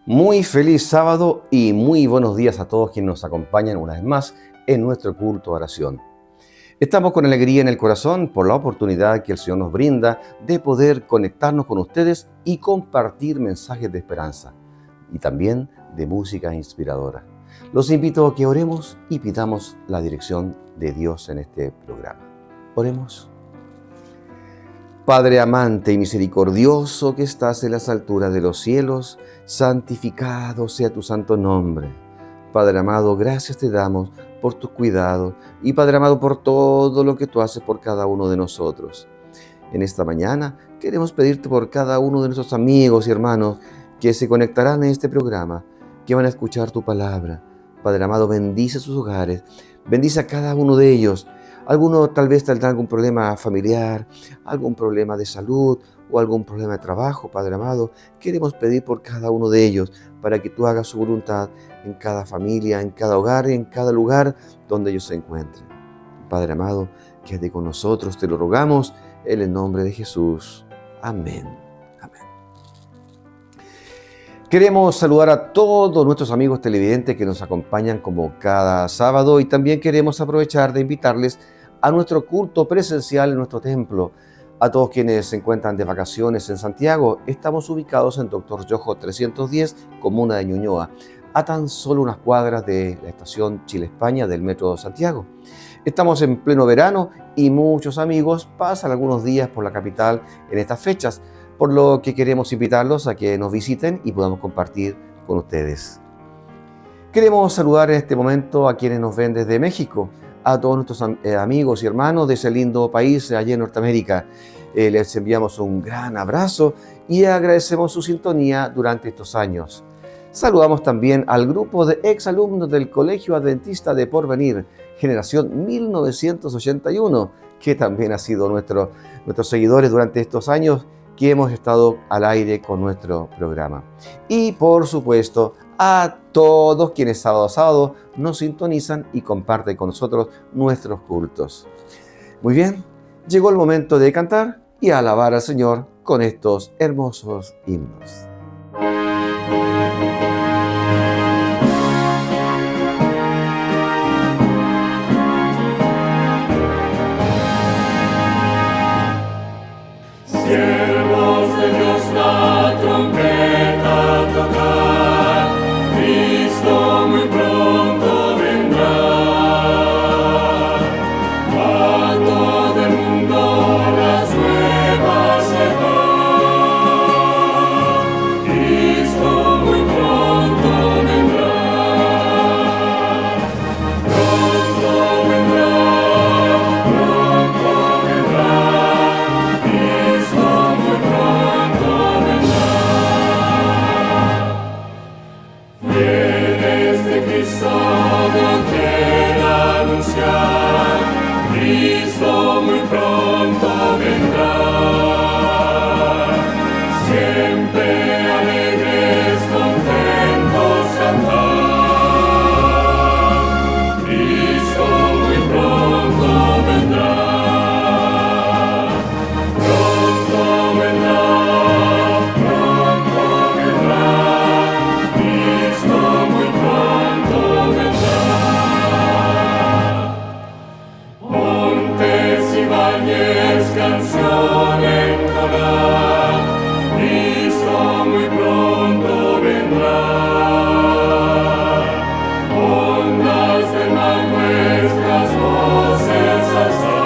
Muy feliz sábado y muy buenos días a todos quienes nos acompañan una vez más en nuestro culto de oración. Estamos con alegría en el corazón por la oportunidad que el Señor nos brinda de poder conectarnos con ustedes y compartir mensajes de esperanza y también de música inspiradora. Los invito a que oremos y pidamos la dirección de Dios en este programa. Oremos. Padre amante y misericordioso que estás en las alturas de los cielos, santificado sea tu santo nombre. Padre amado, gracias te damos por tus cuidados y Padre amado por todo lo que tú haces por cada uno de nosotros. En esta mañana queremos pedirte por cada uno de nuestros amigos y hermanos que se conectarán a este programa, que van a escuchar tu palabra. Padre amado, bendice sus hogares, bendice a cada uno de ellos. Algunos tal vez tendrán algún problema familiar, algún problema de salud o algún problema de trabajo, Padre amado. Queremos pedir por cada uno de ellos para que tú hagas su voluntad en cada familia, en cada hogar y en cada lugar donde ellos se encuentren. Padre amado, quédate con nosotros, te lo rogamos en el nombre de Jesús. Amén. Amén. Queremos saludar a todos nuestros amigos televidentes que nos acompañan como cada sábado y también queremos aprovechar de invitarles a nuestro culto presencial en nuestro templo. A todos quienes se encuentran de vacaciones en Santiago, estamos ubicados en Dr. Yojo 310, comuna de Ñuñoa, a tan solo unas cuadras de la estación Chile-España del Metro de Santiago. Estamos en pleno verano y muchos amigos pasan algunos días por la capital en estas fechas, por lo que queremos invitarlos a que nos visiten y podamos compartir con ustedes. Queremos saludar en este momento a quienes nos ven desde México, a todos nuestros amigos y hermanos de ese lindo país allá en Norteamérica. Les enviamos un gran abrazo y agradecemos su sintonía durante estos años. Saludamos también al grupo de exalumnos del Colegio Adventista de Porvenir, generación 1981, que también ha sido nuestros seguidores durante estos años que hemos estado al aire con nuestro programa. Y por supuesto, a todos quienes sábado a sábado nos sintonizan y comparten con nosotros nuestros cultos. Muy bien, llegó el momento de cantar y alabar al Señor con estos hermosos himnos. Siervos de Dios, la trompeta tocar, solo quiero anunciar, Cristo muy pronto vendrá. Siempre alegres, contentos cantar, Cristo muy pronto vendrá. Pronto vendrá, Cristo muy pronto vendrá. Montes y valles, canción entonar, Cristo muy pronto vendrá. Ondas del mar nuestras voces alzar,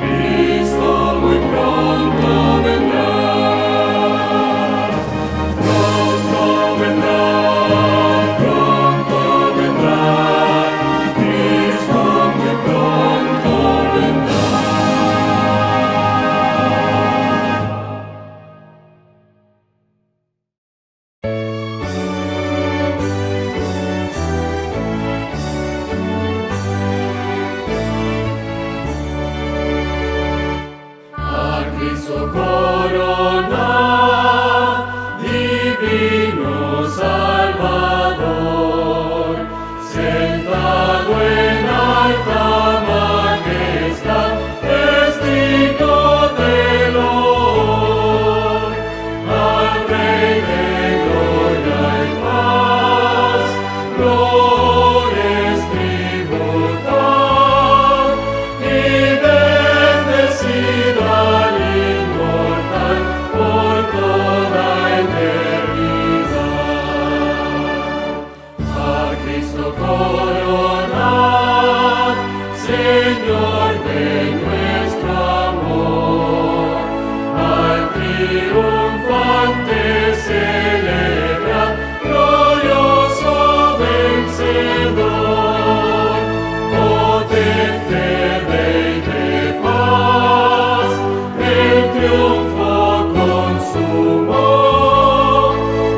Cristo muy pronto vendrá. Pronto vendrá, Cristo muy pronto vendrá. A Cristo corona, divino Salvador, sentado en alta majestad, es digno de loor. Al Rey de gloria y paz, glorias tributar, y bendecido al inmortal por toda eternidad. A Cristo coronar, Señor de nuestro amor, al triunfante celebra, glorioso vencedor, potente Rey de paz, el triunfo consumó,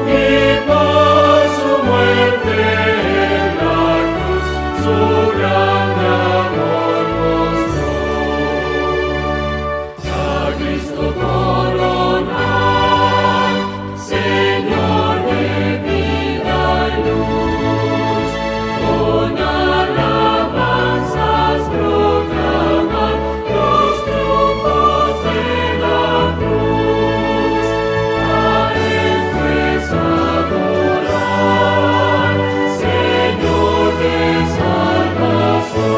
y por su muerte en la cruz su grande amor mostró. A Cristo coronar, Señor de vida y luz, con alabanzas proclamar los triunfos de la cruz. A Él pues adorar, Señor de salvación,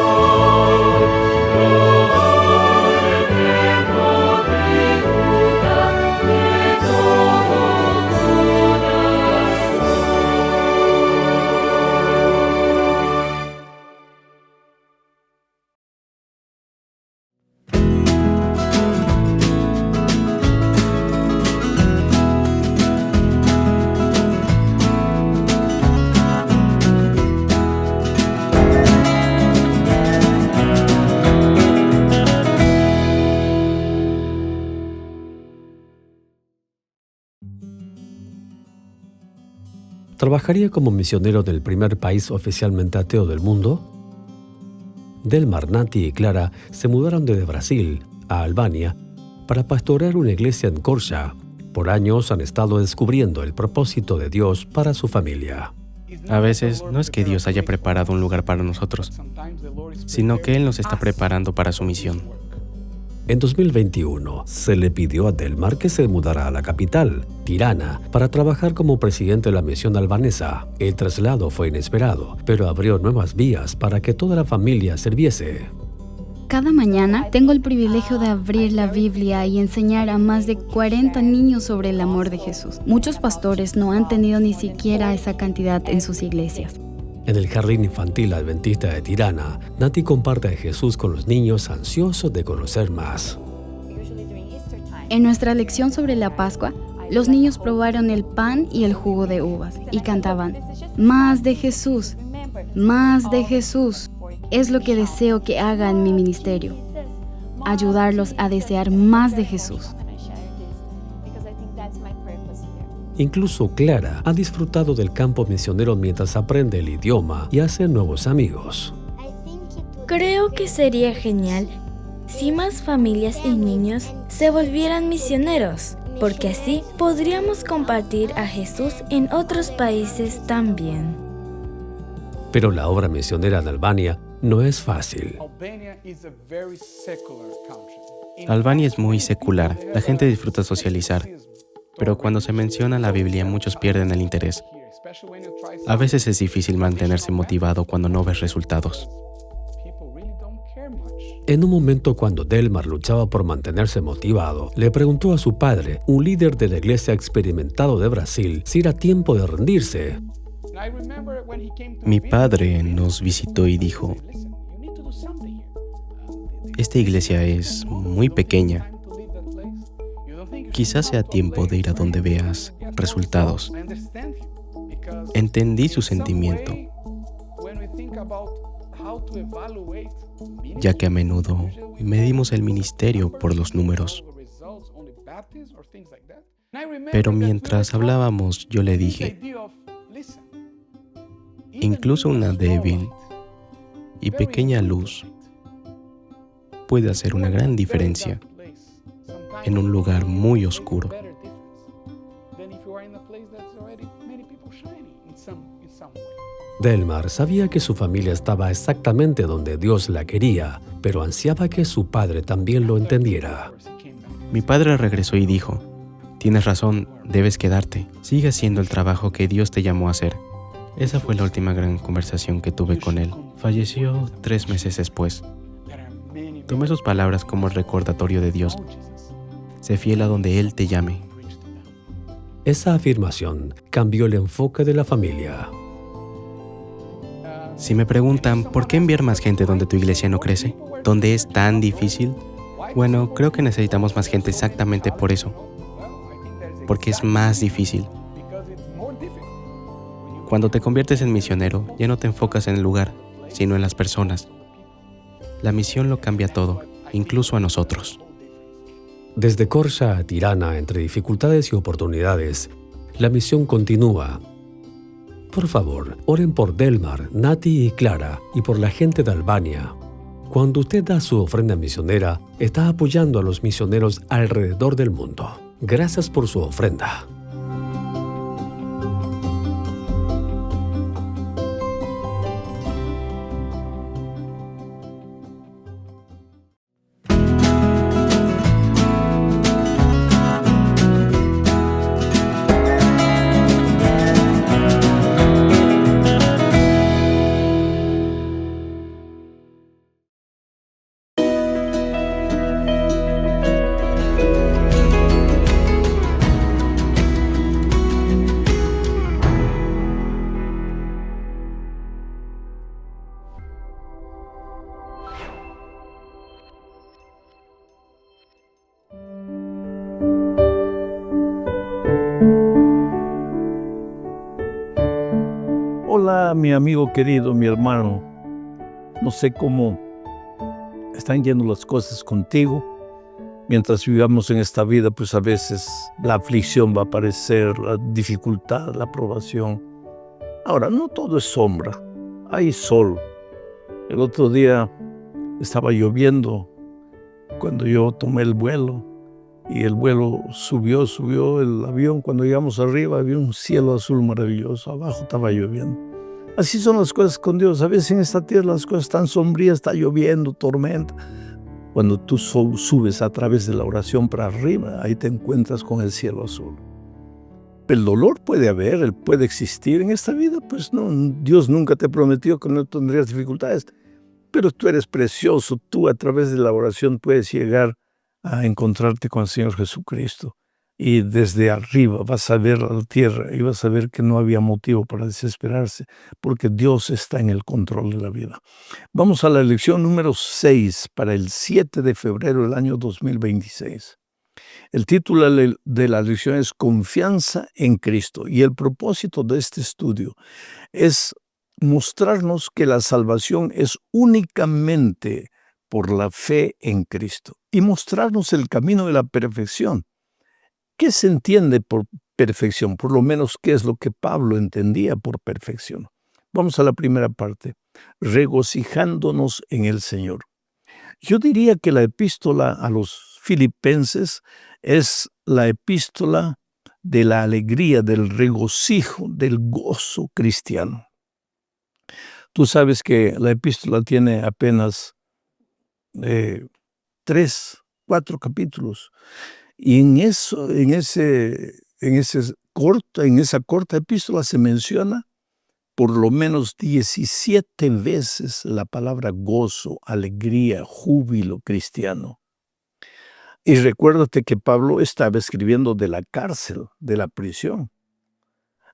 honor eterno tributa de todo ¿Trabajaría como misionero del primer país oficialmente ateo del mundo? Delmar, Nati y Clara se mudaron desde Brasil a Albania para pastorear una iglesia en Korça. Por años han estado descubriendo el propósito de Dios para su familia. A veces no es que Dios haya preparado un lugar para nosotros, sino que Él nos está preparando para su misión. En 2021, se le pidió a Delmar que se mudara a la capital, Tirana, para trabajar como presidente de la misión albanesa. El traslado fue inesperado, pero abrió nuevas vías para que toda la familia sirviese. Cada mañana tengo el privilegio de abrir la Biblia y enseñar a más de 40 niños sobre el amor de Jesús. Muchos pastores no han tenido ni siquiera esa cantidad en sus iglesias. En el Jardín Infantil Adventista de Tirana, Nati comparte a Jesús con los niños ansiosos de conocer más. En nuestra lección sobre la Pascua, los niños probaron el pan y el jugo de uvas y cantaban: "Más de Jesús, más de Jesús". Es lo que deseo que haga en mi ministerio, ayudarlos a desear más de Jesús. Incluso Clara ha disfrutado del campo misionero mientras aprende el idioma y hace nuevos amigos. Creo que sería genial si más familias y niños se volvieran misioneros, porque así podríamos compartir a Jesús en otros países también. Pero la obra misionera en Albania no es fácil. Albania es muy secular, la gente disfruta socializar, pero cuando se menciona la Biblia muchos pierden el interés. A veces es difícil mantenerse motivado cuando no ves resultados. En un momento cuando Delmar luchaba por mantenerse motivado, le preguntó a su padre, un líder de la iglesia experimentado de Brasil, si era tiempo de rendirse. Mi padre nos visitó y dijo, esta iglesia es muy pequeña. Quizás sea tiempo de ir a donde veas resultados. Entendí su sentimiento, ya que a menudo medimos el ministerio por los números. Pero mientras hablábamos, yo le dije, incluso una débil y pequeña luz puede hacer una gran diferencia en un lugar muy oscuro. Delmar sabía que su familia estaba exactamente donde Dios la quería, pero ansiaba que su padre también lo entendiera. Mi padre regresó y dijo, tienes razón, debes quedarte. Sigue haciendo el trabajo que Dios te llamó a hacer. Esa fue la última gran conversación que tuve con él. Falleció 3 meses después. Tomé sus palabras como el recordatorio de Dios. Sé fiel a donde Él te llame. Esa afirmación cambió el enfoque de la familia. Si me preguntan, ¿por qué enviar más gente donde tu iglesia no crece? ¿Dónde es tan difícil? Bueno, creo que necesitamos más gente exactamente por eso. Porque es más difícil. Cuando te conviertes en misionero, ya no te enfocas en el lugar, sino en las personas. La misión lo cambia todo, incluso a nosotros. Desde Korça a Tirana, entre dificultades y oportunidades, la misión continúa. Por favor, oren por Delmar, Nati y Clara, y por la gente de Albania. Cuando usted da su ofrenda misionera, está apoyando a los misioneros alrededor del mundo. Gracias por su ofrenda. Hola, mi amigo querido, mi hermano. No sé cómo están yendo las cosas contigo. Mientras vivamos en esta vida, pues a veces la aflicción va a aparecer, la dificultad, la probación. Ahora, no todo es sombra, hay sol. El otro día estaba lloviendo cuando yo tomé el vuelo y el vuelo subió el avión. Cuando llegamos arriba había un cielo azul maravilloso, abajo estaba lloviendo. Así son las cosas con Dios. A veces en esta tierra las cosas están sombrías, está lloviendo, tormenta. Cuando tú subes a través de la oración para arriba, ahí te encuentras con el cielo azul. El dolor puede haber, él puede existir en esta vida, pues no, Dios nunca te prometió que no tendrías dificultades, pero tú eres precioso, tú a través de la oración puedes llegar a encontrarte con el Señor Jesucristo. Y desde arriba vas a ver la tierra y vas a ver que no había motivo para desesperarse, porque Dios está en el control de la vida. Vamos a la lección número 6 para el 7 de febrero del año 2026. El título de la lección es Confianza en Cristo, y el propósito de este estudio es mostrarnos que la salvación es únicamente por la fe en Cristo y mostrarnos el camino de la perfección. ¿Qué se entiende por perfección, por lo menos qué es lo que Pablo entendía por perfección. Vamos a la primera parte, regocijándonos en el Señor. Yo diría que la epístola a los Filipenses es la epístola de la alegría, del regocijo, del gozo cristiano. Tú sabes que la epístola tiene apenas 3, 4 capítulos. Y en esa corta epístola se menciona por lo menos 17 veces la palabra gozo, alegría, júbilo cristiano. Y recuérdate que Pablo estaba escribiendo de la cárcel, de la prisión.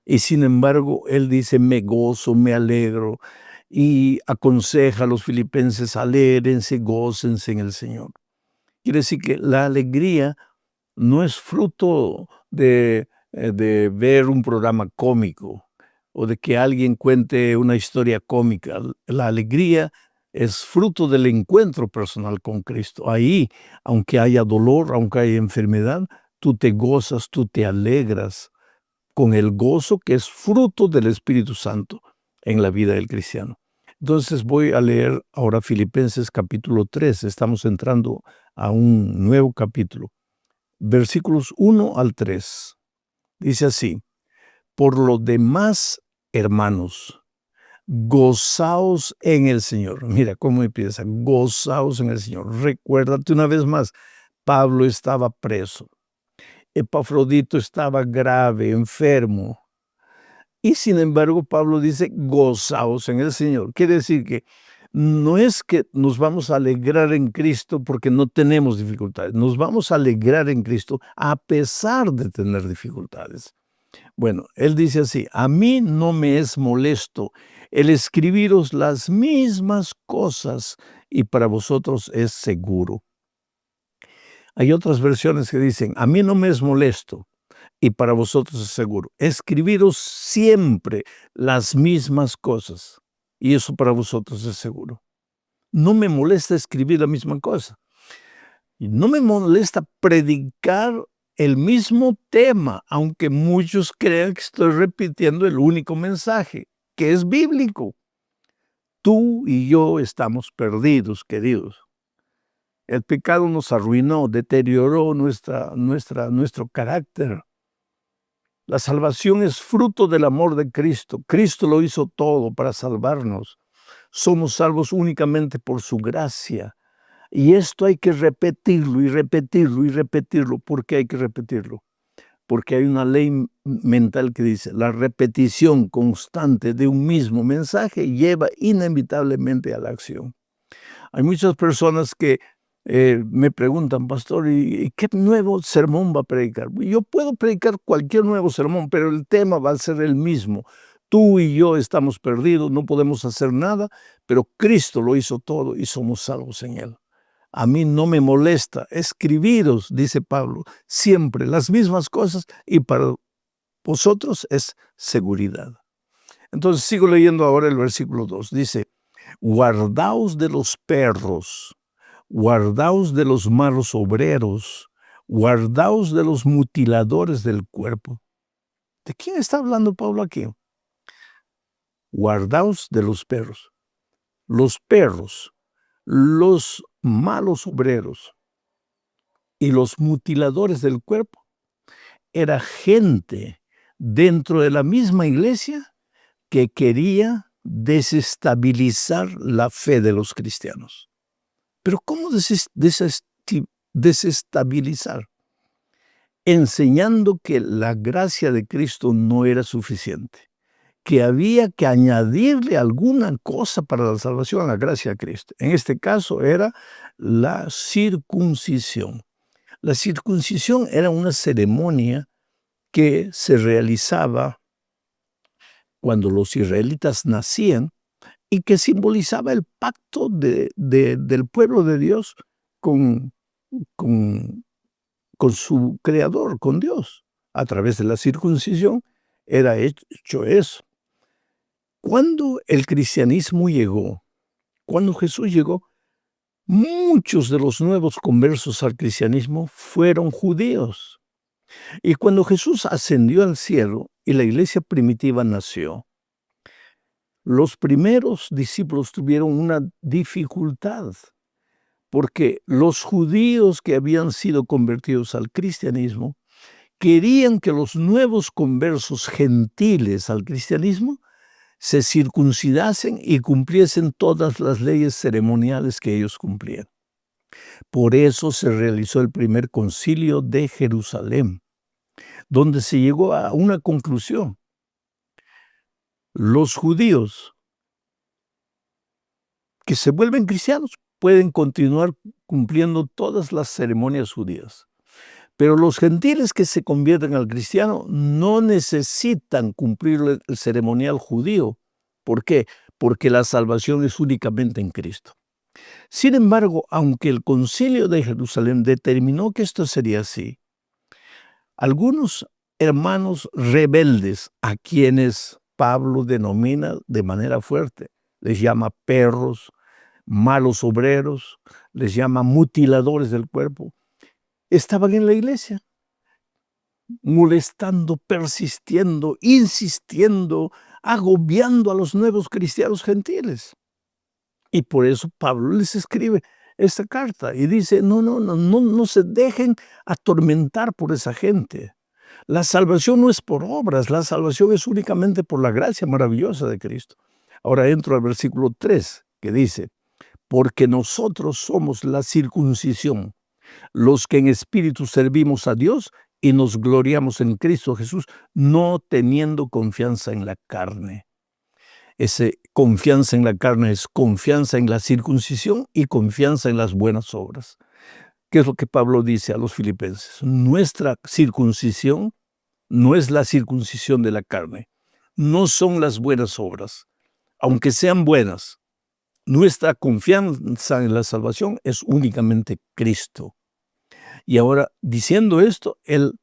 Y sin embargo, él dice, me gozo, me alegro, y aconseja a los filipenses, alérense, gócense en el Señor. Quiere decir que la alegría no es fruto de ver un programa cómico o de que alguien cuente una historia cómica. La alegría es fruto del encuentro personal con Cristo. Ahí, aunque haya dolor, aunque haya enfermedad, tú te gozas, tú te alegras con el gozo que es fruto del Espíritu Santo en la vida del cristiano. Entonces voy a leer ahora Filipenses capítulo 3. Estamos entrando a un nuevo capítulo. Versículos 1 al 3. Dice así, por lo demás, hermanos, gozaos en el Señor. Mira cómo empieza, gozaos en el Señor. Recuérdate una vez más, Pablo estaba preso. Epafrodito estaba grave, enfermo. Y sin embargo, Pablo dice, gozaos en el Señor. Quiere decir que no es que nos vamos a alegrar en Cristo porque no tenemos dificultades. Nos vamos a alegrar en Cristo a pesar de tener dificultades. Bueno, él dice así, a mí no me es molesto el escribiros las mismas cosas y para vosotros es seguro. Hay otras versiones que dicen, a mí no me es molesto y para vosotros es seguro. Escribiros siempre las mismas cosas y eso para vosotros es seguro. No me molesta escribir la misma cosa. Y no me molesta predicar el mismo tema, aunque muchos crean que estoy repitiendo el único mensaje, que es bíblico. Tú y yo estamos perdidos, queridos. El pecado nos arruinó, deterioró nuestro carácter. La salvación es fruto del amor de Cristo. Cristo lo hizo todo para salvarnos. Somos salvos únicamente por su gracia. Y esto hay que repetirlo y repetirlo y repetirlo. ¿Por qué hay que repetirlo? Porque hay una ley mental que dice, la repetición constante de un mismo mensaje lleva inevitablemente a la acción. Hay muchas personas que me preguntan, pastor, ¿y qué nuevo sermón va a predicar? Yo puedo predicar cualquier nuevo sermón, pero el tema va a ser el mismo. Tú y yo estamos perdidos, no podemos hacer nada, pero Cristo lo hizo todo y somos salvos en Él. A mí no me molesta escribiros, dice Pablo, siempre las mismas cosas y para vosotros es seguridad. Entonces sigo leyendo ahora el versículo 2. Dice, guardaos de los perros, guardaos de los malos obreros, guardaos de los mutiladores del cuerpo. ¿De quién está hablando Pablo aquí? Guardaos de los perros. Los perros, los malos obreros y los mutiladores del cuerpo era gente dentro de la misma iglesia que quería desestabilizar la fe de los cristianos. Pero ¿cómo desestabilizar? Enseñando que la gracia de Cristo no era suficiente, que había que añadirle alguna cosa para la salvación a la gracia de Cristo. En este caso era la circuncisión. La circuncisión era una ceremonia que se realizaba cuando los israelitas nacían y que simbolizaba el pacto del pueblo de Dios con su Creador, con Dios. A través de la circuncisión era hecho eso. Cuando el cristianismo llegó, cuando Jesús llegó, muchos de los nuevos conversos al cristianismo fueron judíos. Y cuando Jesús ascendió al cielo y la iglesia primitiva nació, los primeros discípulos tuvieron una dificultad, porque los judíos que habían sido convertidos al cristianismo querían que los nuevos conversos gentiles al cristianismo se circuncidasen y cumpliesen todas las leyes ceremoniales que ellos cumplían. Por eso se realizó el primer concilio de Jerusalén, donde se llegó a una conclusión. Los judíos que se vuelven cristianos pueden continuar cumpliendo todas las ceremonias judías. Pero los gentiles que se convierten al cristiano no necesitan cumplir el ceremonial judío. ¿Por qué? Porque la salvación es únicamente en Cristo. Sin embargo, aunque el Concilio de Jerusalén determinó que esto sería así, algunos hermanos rebeldes, a quienes Pablo denomina de manera fuerte, les llama perros, malos obreros, les llama mutiladores del cuerpo, estaban en la iglesia, molestando, persistiendo, insistiendo, agobiando a los nuevos cristianos gentiles. Y por eso Pablo les escribe esta carta y dice, no se dejen atormentar por esa gente. La salvación no es por obras, la salvación es únicamente por la gracia maravillosa de Cristo. Ahora entro al versículo 3, que dice, porque nosotros somos la circuncisión, los que en espíritu servimos a Dios y nos gloriamos en Cristo Jesús, no teniendo confianza en la carne. Esa confianza en la carne es confianza en la circuncisión y confianza en las buenas obras. ¿Qué es lo que Pablo dice a los filipenses? Nuestra circuncisión no es la circuncisión de la carne, no son las buenas obras, aunque sean buenas. Nuestra confianza en la salvación es únicamente Cristo. Y ahora, diciendo esto, él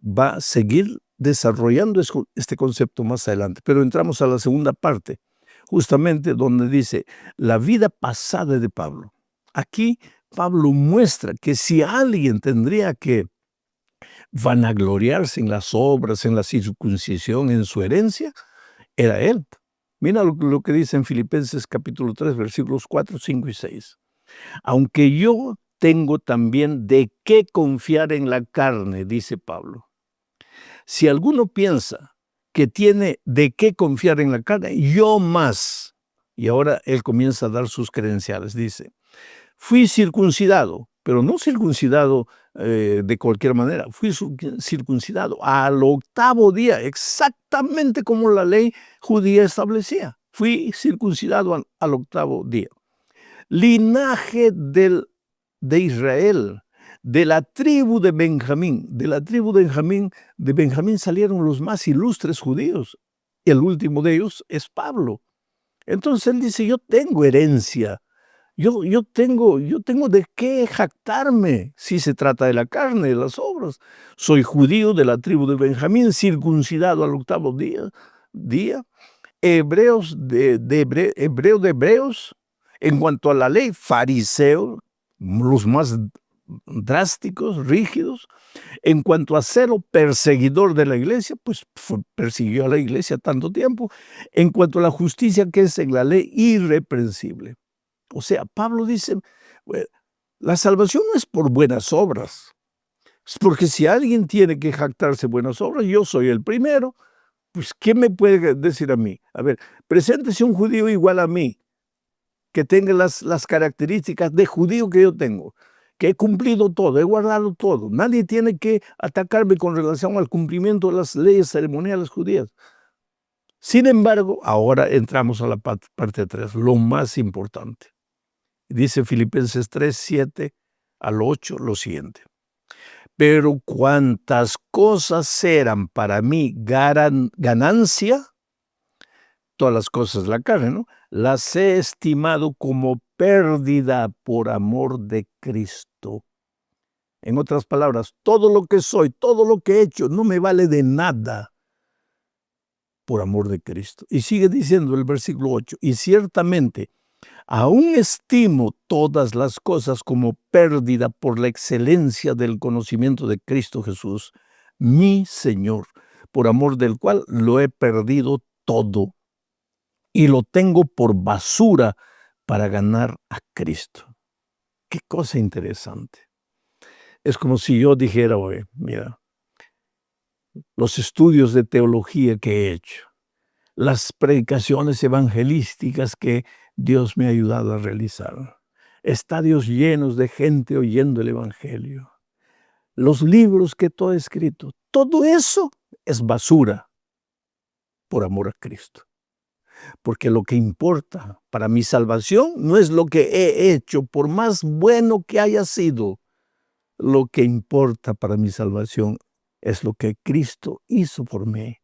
va a seguir desarrollando este concepto más adelante. Pero entramos a la segunda parte, justamente donde dice la vida pasada de Pablo. Aquí Pablo muestra que si alguien tendría que vanagloriarse en las obras, en la circuncisión, en su herencia, era él. Mira lo que dice en Filipenses capítulo 3, versículos 4, 5 y 6. Aunque yo tengo también de qué confiar en la carne, dice Pablo. Si alguno piensa que tiene de qué confiar en la carne, yo más. Y ahora él comienza a dar sus credenciales. Dice, fui circuncidado, pero no circuncidado de cualquier manera. Fui circuncidado al 8º día, exactamente como la ley judía establecía. Fui circuncidado al 8º día. Linaje de Israel, de la tribu de Benjamín. De la tribu de Benjamín salieron los más ilustres judíos. Y el último de ellos es Pablo. Entonces él dice, yo tengo herencia. Yo tengo de qué jactarme si se trata de la carne, de las obras. Soy judío de la tribu de Benjamín, circuncidado al 8º día. Hebreo de hebreos. En cuanto a la ley, fariseo, los más drásticos, rígidos. En cuanto a celo, perseguidor de la iglesia, pues persiguió a la iglesia tanto tiempo. En cuanto a la justicia que es en la ley, irreprensible. O sea, Pablo dice, la salvación no es por buenas obras. Es porque si alguien tiene que jactarse buenas obras, yo soy el primero. Pues, ¿qué me puede decir a mí? A ver, preséntese un judío igual a mí, que tenga las características de judío que yo tengo, que he cumplido todo, he guardado todo. Nadie tiene que atacarme con relación al cumplimiento de las leyes ceremoniales judías. Sin embargo, ahora entramos a la parte 3, lo más importante. Dice Filipenses 3, 7 al 8 lo siguiente. Pero cuantas cosas eran para mí ganancia, todas las cosas de la carne, ¿no? Las he estimado como pérdida por amor de Cristo. En otras palabras, todo lo que soy, todo lo que he hecho, no me vale de nada por amor de Cristo. Y sigue diciendo el versículo 8, y ciertamente, aún estimo todas las cosas como pérdida por la excelencia del conocimiento de Cristo Jesús, mi Señor, por amor del cual lo he perdido todo y lo tengo por basura para ganar a Cristo. Qué cosa interesante. Es como si yo dijera, oye, mira, los estudios de teología que he hecho, las predicaciones evangelísticas que Dios me ha ayudado a realizar, estadios llenos de gente oyendo el Evangelio, los libros que todo he escrito, todo eso es basura por amor a Cristo. Porque lo que importa para mi salvación no es lo que he hecho, por más bueno que haya sido. Lo que importa para mi salvación es lo que Cristo hizo por mí.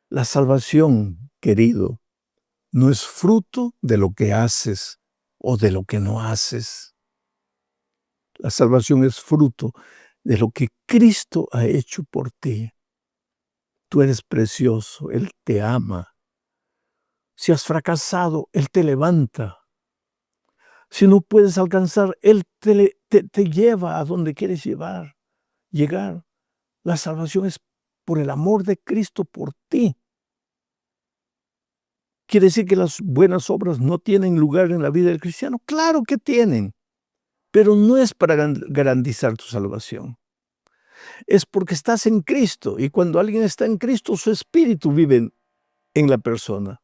La salvación, querido, no es fruto de lo que haces o de lo que no haces. La salvación es fruto de lo que Cristo ha hecho por ti. Tú eres precioso, Él te ama. Si has fracasado, Él te levanta. Si no puedes alcanzar, Él te lleva a donde quieres llegar. La salvación es por el amor de Cristo por ti. ¿Quiere decir que las buenas obras no tienen lugar en la vida del cristiano? Claro que tienen, pero no es para garantizar tu salvación. Es porque estás en Cristo, y cuando alguien está en Cristo, su espíritu vive en la persona.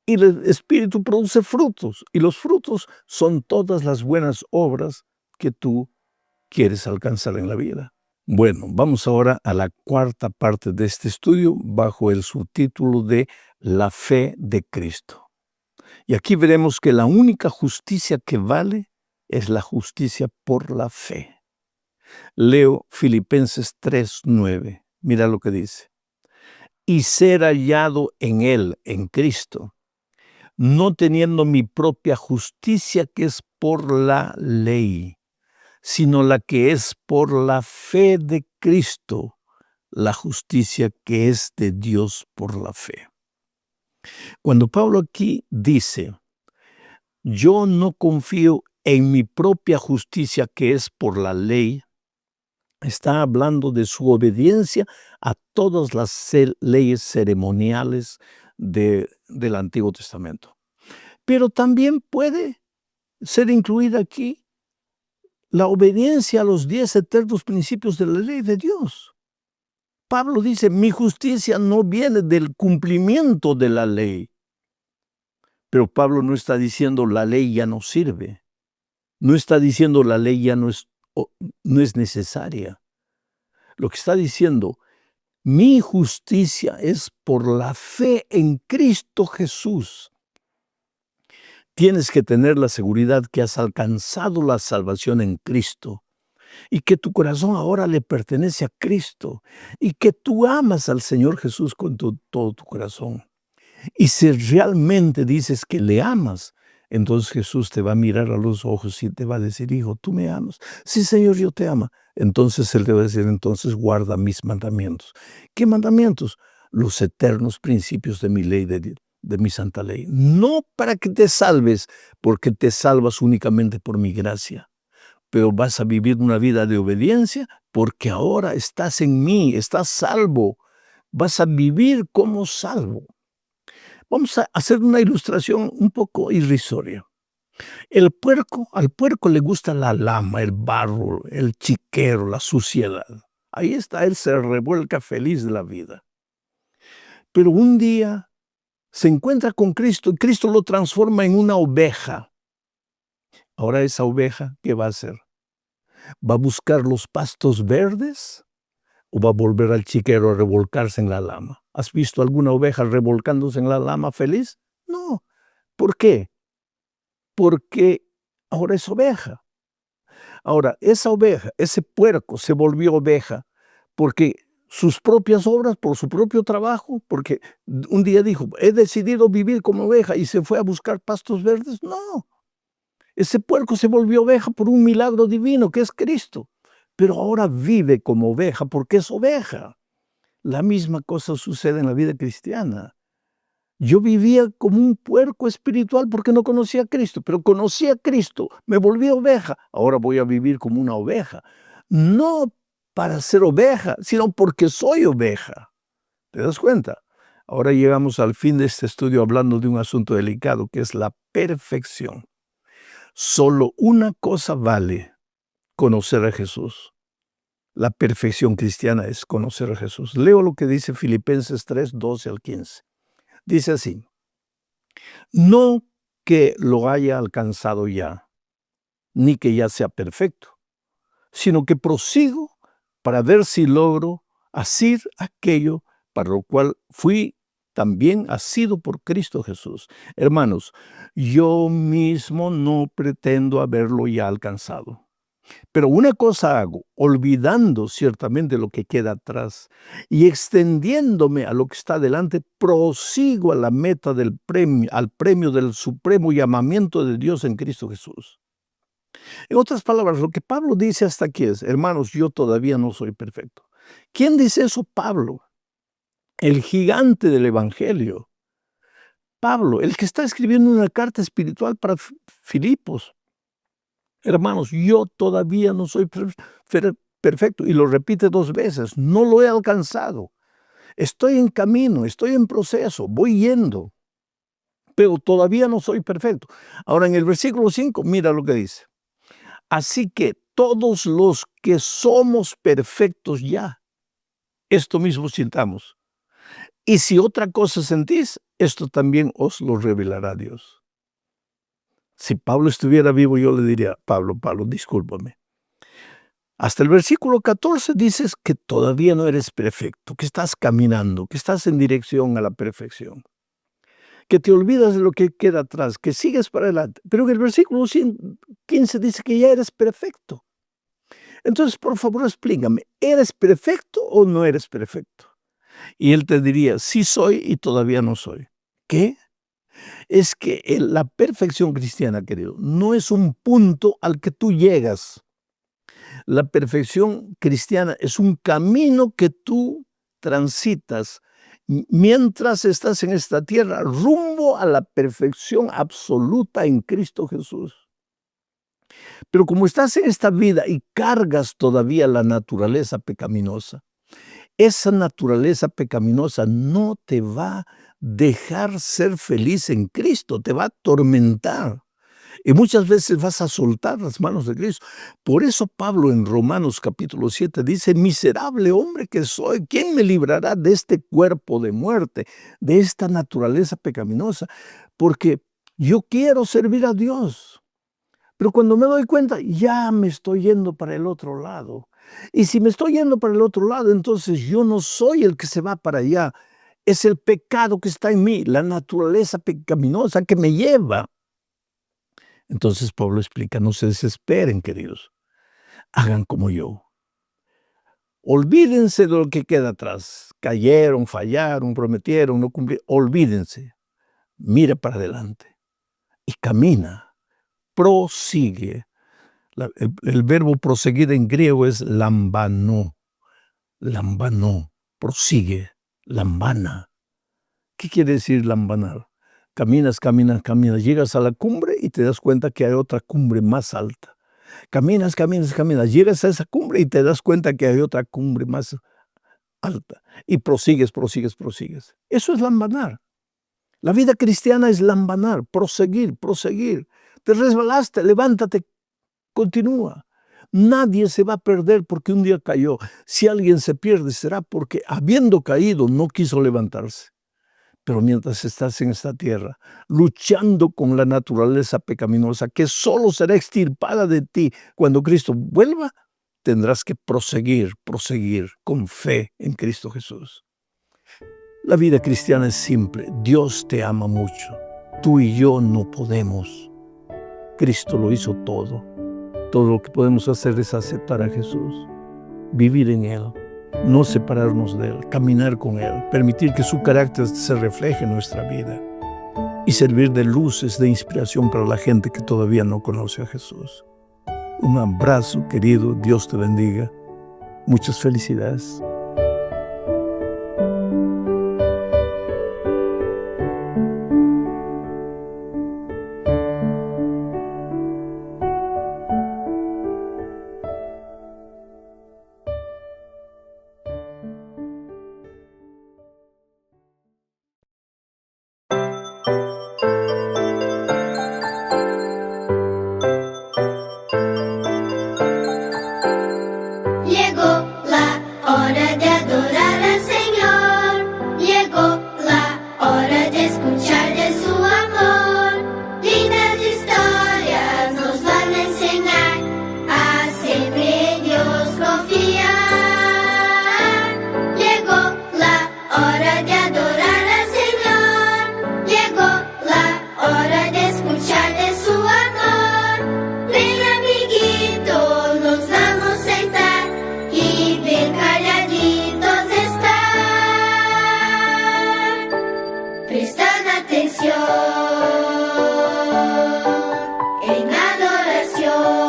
Y el espíritu produce frutos, y los frutos son todas las buenas obras que tú quieres alcanzar en la vida. Bueno, vamos ahora a la cuarta parte de este estudio bajo el subtítulo de La fe de Cristo. Y aquí veremos que la única justicia que vale es la justicia por la fe. Leo Filipenses 3:9. Mira lo que dice. Y ser hallado en Él, en Cristo, no teniendo mi propia justicia que es por la ley, sino la que es por la fe de Cristo, la justicia que es de Dios por la fe. Cuando Pablo aquí dice, yo no confío en mi propia justicia que es por la ley, está hablando de su obediencia a todas las leyes ceremoniales del Antiguo Testamento. Pero también puede ser incluida aquí la obediencia a los 10 eternos principios de la ley de Dios. Pablo dice, mi justicia no viene del cumplimiento de la ley. Pero Pablo no está diciendo la ley ya no sirve. No está diciendo la ley ya no es necesaria. Lo que está diciendo, mi justicia es por la fe en Cristo Jesús. Tienes que tener la seguridad que has alcanzado la salvación en Cristo y que tu corazón ahora le pertenece a Cristo y que tú amas al Señor Jesús con todo tu corazón. Y si realmente dices que le amas, entonces Jesús te va a mirar a los ojos y te va a decir, hijo, ¿tú me amas? Sí, Señor, yo te amo. Entonces Él te va a decir, entonces guarda mis mandamientos. ¿Qué mandamientos? Los eternos principios de mi ley, de mi santa ley. No para que te salves, porque te salvas únicamente por mi gracia. Pero vas a vivir una vida de obediencia porque ahora estás en mí, estás salvo. Vas a vivir como salvo. Vamos a hacer una ilustración un poco irrisoria. Al puerco le gusta la lama, el barro, el chiquero, la suciedad. Ahí está, él se revuelca feliz de la vida. Pero un día se encuentra con Cristo y Cristo lo transforma en una oveja. Ahora esa oveja, ¿qué va a hacer? ¿Va a buscar los pastos verdes o va a volver al chiquero a revolcarse en la lama? ¿Has visto alguna oveja revolcándose en la lama feliz? No. ¿Por qué? Porque ahora es oveja. Ahora, esa oveja, ese puerco se volvió oveja porque sus propias obras, por su propio trabajo, porque un día dijo, he decidido vivir como oveja y se fue a buscar pastos verdes. No. Ese puerco se volvió oveja por un milagro divino que es Cristo. Pero ahora vive como oveja porque es oveja. La misma cosa sucede en la vida cristiana. Yo vivía como un puerco espiritual porque no conocía a Cristo, pero conocí a Cristo, me volví oveja. Ahora voy a vivir como una oveja. No para ser oveja, sino porque soy oveja. ¿Te das cuenta? Ahora llegamos al fin de este estudio hablando de un asunto delicado que es la perfección. Solo una cosa vale: conocer a Jesús. La perfección cristiana es conocer a Jesús. Leo lo que dice Filipenses 3, 12 al 15. Dice así: no que lo haya alcanzado ya, ni que ya sea perfecto, sino que prosigo para ver si logro hacer aquello para lo cual fui también asido por Cristo Jesús. Hermanos, yo mismo no pretendo haberlo ya alcanzado. Pero una cosa hago, olvidando ciertamente lo que queda atrás y extendiéndome a lo que está delante, prosigo a la meta del premio, al premio del supremo llamamiento de Dios en Cristo Jesús. En otras palabras, lo que Pablo dice hasta aquí es: hermanos, yo todavía no soy perfecto. ¿Quién dice eso? Pablo, el gigante del Evangelio. Pablo, el que está escribiendo una carta espiritual para Filipos. Hermanos, yo todavía no soy perfecto. Y lo repite 2 veces: no lo he alcanzado. Estoy en camino, estoy en proceso, voy yendo, pero todavía no soy perfecto. Ahora, en el versículo 5, mira lo que dice: así que todos los que somos perfectos ya, esto mismo sintamos. Y si otra cosa sentís, esto también os lo revelará Dios. Si Pablo estuviera vivo, yo le diría: Pablo, discúlpame. Hasta el versículo 14 dices que todavía no eres perfecto, que estás caminando, que estás en dirección a la perfección, que te olvidas de lo que queda atrás, que sigues para adelante. Pero en el versículo 15 dice que ya eres perfecto. Entonces, por favor, explícame, ¿eres perfecto o no eres perfecto? Y él te diría: sí soy y todavía no soy. ¿Qué? Es que la perfección cristiana, querido, no es un punto al que tú llegas. La perfección cristiana es un camino que tú transitas mientras estás en esta tierra, rumbo a la perfección absoluta en Cristo Jesús. Pero como estás en esta vida y cargas todavía la naturaleza pecaminosa, esa naturaleza pecaminosa no te va a dejar ser feliz en Cristo, te va a atormentar. Y muchas veces vas a soltar las manos de Cristo. Por eso Pablo en Romanos capítulo 7 dice: miserable hombre que soy, ¿quién me librará de este cuerpo de muerte, de esta naturaleza pecaminosa? Porque yo quiero servir a Dios. Pero cuando me doy cuenta, ya me estoy yendo para el otro lado. Y si me estoy yendo para el otro lado, entonces yo no soy el que se va para allá. Es el pecado que está en mí, la naturaleza pecaminosa que me lleva. Entonces Pablo explica: no se desesperen, queridos. Hagan como yo. Olvídense de lo que queda atrás. Cayeron, fallaron, prometieron, no cumplieron. Olvídense. Mira para adelante y camina. Prosigue. El verbo proseguir en griego es lambano. Lambano. Prosigue. Lambana. ¿Qué quiere decir lambanar? Caminas, caminas, caminas. Llegas a la cumbre y te das cuenta que hay otra cumbre más alta. Caminas, caminas, caminas. Llegas a esa cumbre y te das cuenta que hay otra cumbre más alta. Y prosigues, prosigues, prosigues. Eso es lambanar. La vida cristiana es lambanar, proseguir, proseguir. Te resbalaste, levántate, continúa. Nadie se va a perder porque un día cayó. Si alguien se pierde, será porque habiendo caído no quiso levantarse. Pero mientras estás en esta tierra, luchando con la naturaleza pecaminosa, que solo será extirpada de ti cuando Cristo vuelva, tendrás que proseguir, proseguir con fe en Cristo Jesús. La vida cristiana es simple. Dios te ama mucho. Tú y yo no podemos. Cristo lo hizo todo. Todo lo que podemos hacer es aceptar a Jesús, vivir en Él, no separarnos de Él, caminar con Él, permitir que su carácter se refleje en nuestra vida y servir de luces de inspiración para la gente que todavía no conoce a Jesús. Un abrazo, querido. Dios te bendiga. Muchas felicidades. prestan atención en adoración.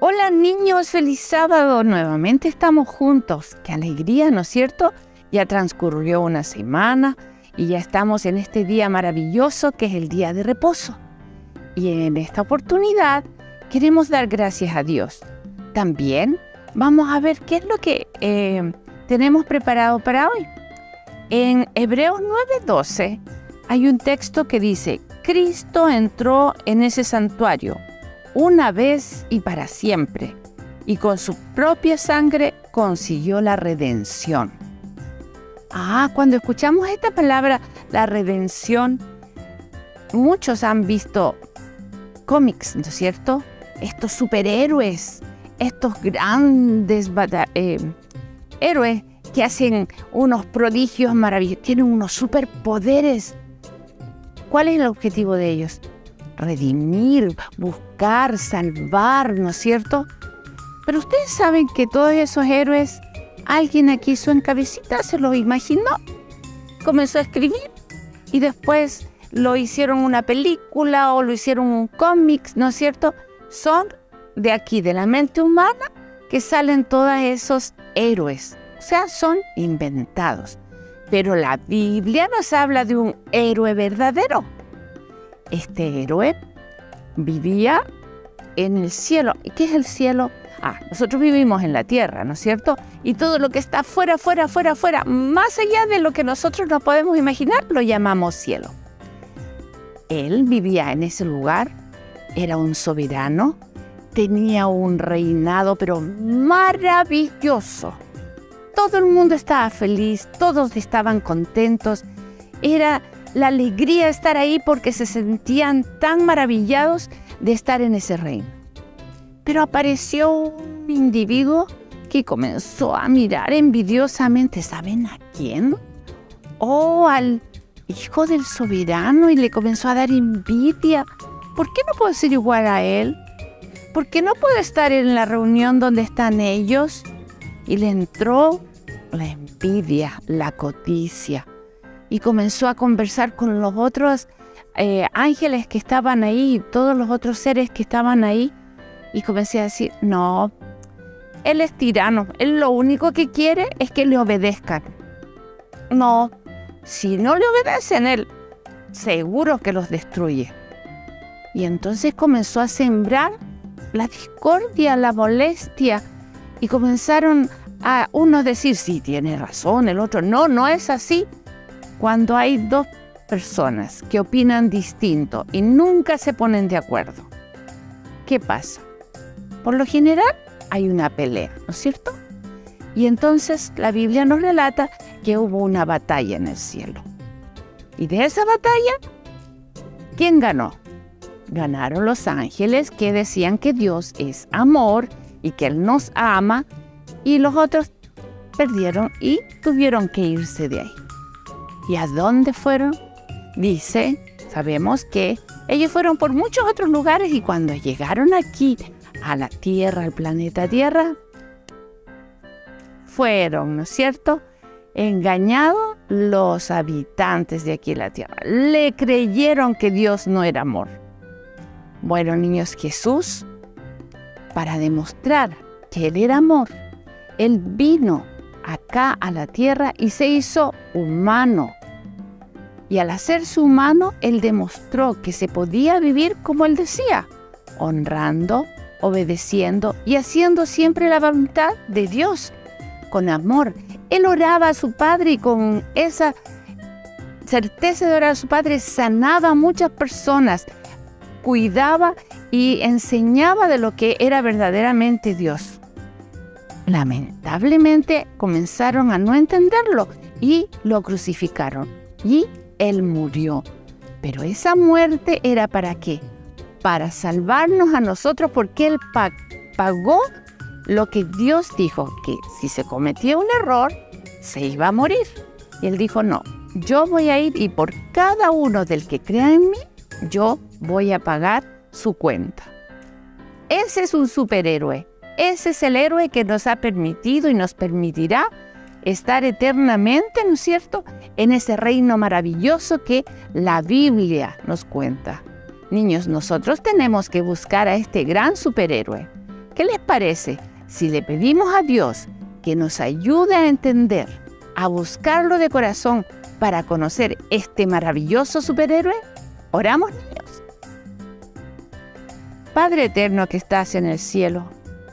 Hola niños, feliz sábado. Nuevamente estamos juntos. Qué alegría, ¿no es cierto? Ya transcurrió una semana y ya estamos en este día maravilloso que es el día de reposo. Y en esta oportunidad queremos dar gracias a Dios. También vamos a ver qué es lo que tenemos preparado para hoy. En Hebreos 9:12 hay un texto que dice: Cristo entró en ese santuario una vez y para siempre, y con su propia sangre consiguió la redención. Cuando escuchamos esta palabra, la redención, muchos han visto cómics, ¿no es cierto? Estos superhéroes, estos grandes héroes que hacen unos prodigios maravillosos, tienen unos superpoderes. ¿Cuál es el objetivo de ellos? Redimir, buscar, salvar, ¿no es cierto? Pero ustedes saben que todos esos héroes, alguien aquí hizo en cabecita, se los imaginó, comenzó a escribir y después lo hicieron una película o lo hicieron un cómic, ¿no es cierto? Son de aquí, de la mente humana, que salen todos esos héroes. O sea, son inventados. Pero la Biblia nos habla de un héroe verdadero. Este héroe vivía en el cielo. ¿Y qué es el cielo? Nosotros vivimos en la tierra, ¿no es cierto? Y todo lo que está fuera, más allá de lo que nosotros nos podemos imaginar, lo llamamos cielo. Él vivía en ese lugar, era un soberano, tenía un reinado, pero maravilloso. Todo el mundo estaba feliz, todos estaban contentos. Era la alegría de estar ahí porque se sentían tan maravillados de estar en ese reino. Pero apareció un individuo que comenzó a mirar envidiosamente, ¿saben a quién? Al hijo del soberano, y le comenzó a dar envidia. ¿Por qué no puedo ser igual a él? ¿Por qué no puedo estar en la reunión donde están ellos? Y le entró la envidia, la codicia. Y comenzó a conversar con los otros ángeles que estaban ahí, todos los otros seres que estaban ahí. Y comencé a decir, no, él es tirano. Él lo único que quiere es que le obedezcan. No, si no le obedecen, él seguro que los destruye. Y entonces comenzó a sembrar la discordia, la molestia. Y comenzaron a unos decir, sí, tiene razón, el otro, no es así. Cuando hay dos personas que opinan distinto y nunca se ponen de acuerdo, ¿qué pasa? Por lo general hay una pelea, ¿no es cierto? Y entonces la Biblia nos relata que hubo una batalla en el cielo. Y de esa batalla, ¿quién ganó? Ganaron los ángeles que decían que Dios es amor y que Él nos ama, y los otros perdieron y tuvieron que irse de ahí. ¿Y a dónde fueron? Dice, sabemos que ellos fueron por muchos otros lugares, y cuando llegaron aquí a la Tierra, al planeta Tierra, fueron, ¿no es cierto?, engañados los habitantes de aquí en la Tierra. Le creyeron que Dios no era amor. Bueno, niños, Jesús, para demostrar que Él era amor, Él vino acá a la Tierra y se hizo humano. Y al hacerse humano, Él demostró que se podía vivir como Él decía, honrando, obedeciendo y haciendo siempre la voluntad de Dios, con amor. Él oraba a su Padre y con esa certeza de orar a su Padre sanaba a muchas personas, cuidaba y enseñaba de lo que era verdaderamente Dios. Lamentablemente comenzaron a no entenderlo y lo crucificaron. Y Él murió. Pero esa muerte era ¿para qué? Para salvarnos a nosotros, porque Él pagó lo que Dios dijo, que si se cometía un error, se iba a morir. Y Él dijo, no, yo voy a ir y por cada uno del que crea en mí, yo voy a pagar su cuenta. Ese es un superhéroe. Ese es el héroe que nos ha permitido y nos permitirá estar eternamente, ¿no es cierto?, en ese reino maravilloso que la Biblia nos cuenta. Niños, nosotros tenemos que buscar a este gran superhéroe. ¿Qué les parece si le pedimos a Dios que nos ayude a entender, a buscarlo de corazón para conocer este maravilloso superhéroe? ¿Oramos, niños? Padre eterno que estás en el cielo,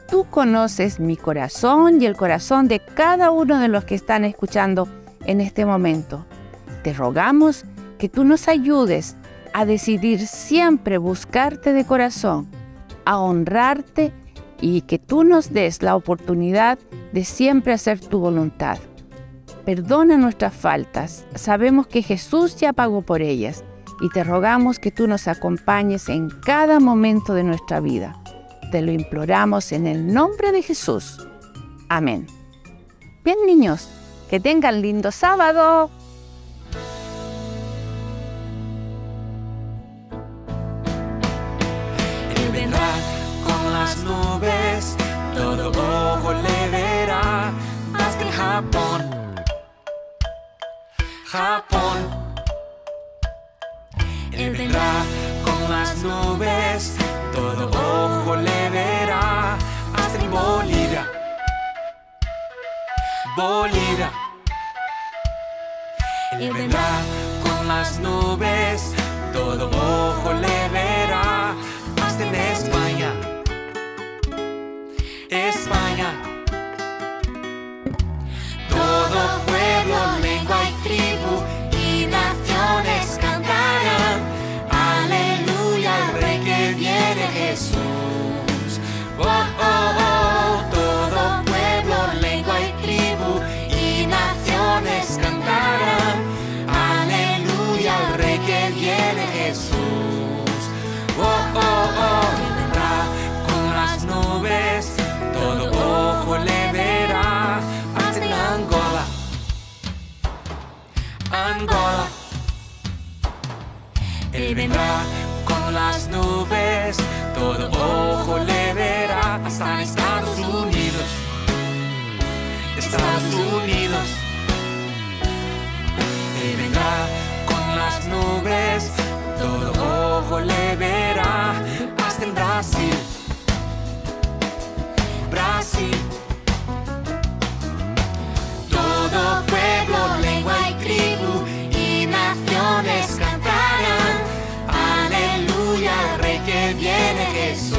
tú conoces mi corazón y el corazón de cada uno de los que están escuchando en este momento. Te rogamos que tú nos ayudes a decidir siempre buscarte de corazón, a honrarte y que tú nos des la oportunidad de siempre hacer tu voluntad. Perdona nuestras faltas. Sabemos que Jesús ya pagó por ellas y te rogamos que tú nos acompañes en cada momento de nuestra vida. Te lo imploramos en el nombre de Jesús. Amén. Bien, niños, que tengan lindo sábado. Él vendrá con las nubes, todo ojo le verá, más que en Japón. Él vendrá con las nubes, todo ojo le verá, hasta en Bolivia. Él vendrá con las nubes, todo ojo le verá, hasta en España. Todo pueblo, lengua y tribu y naciones cantarán, aleluya al Rey que viene Jesús. Oh, oh, oh, todo pueblo, lengua y tribu y naciones cantarán, aleluya al Rey que viene Jesús. Oh, oh, oh, Él vendrá con las nubes, todo ojo le verá, hasta en Angola. Él vendrá con las nubes, todo ojo le verá, hasta en Estados Unidos. Él vendrá con las nubes, todo ojo le verá, hasta en Brasil. Todo pueblo, lengua y tribu y naciones cantarán, aleluya al Rey que viene Jesús.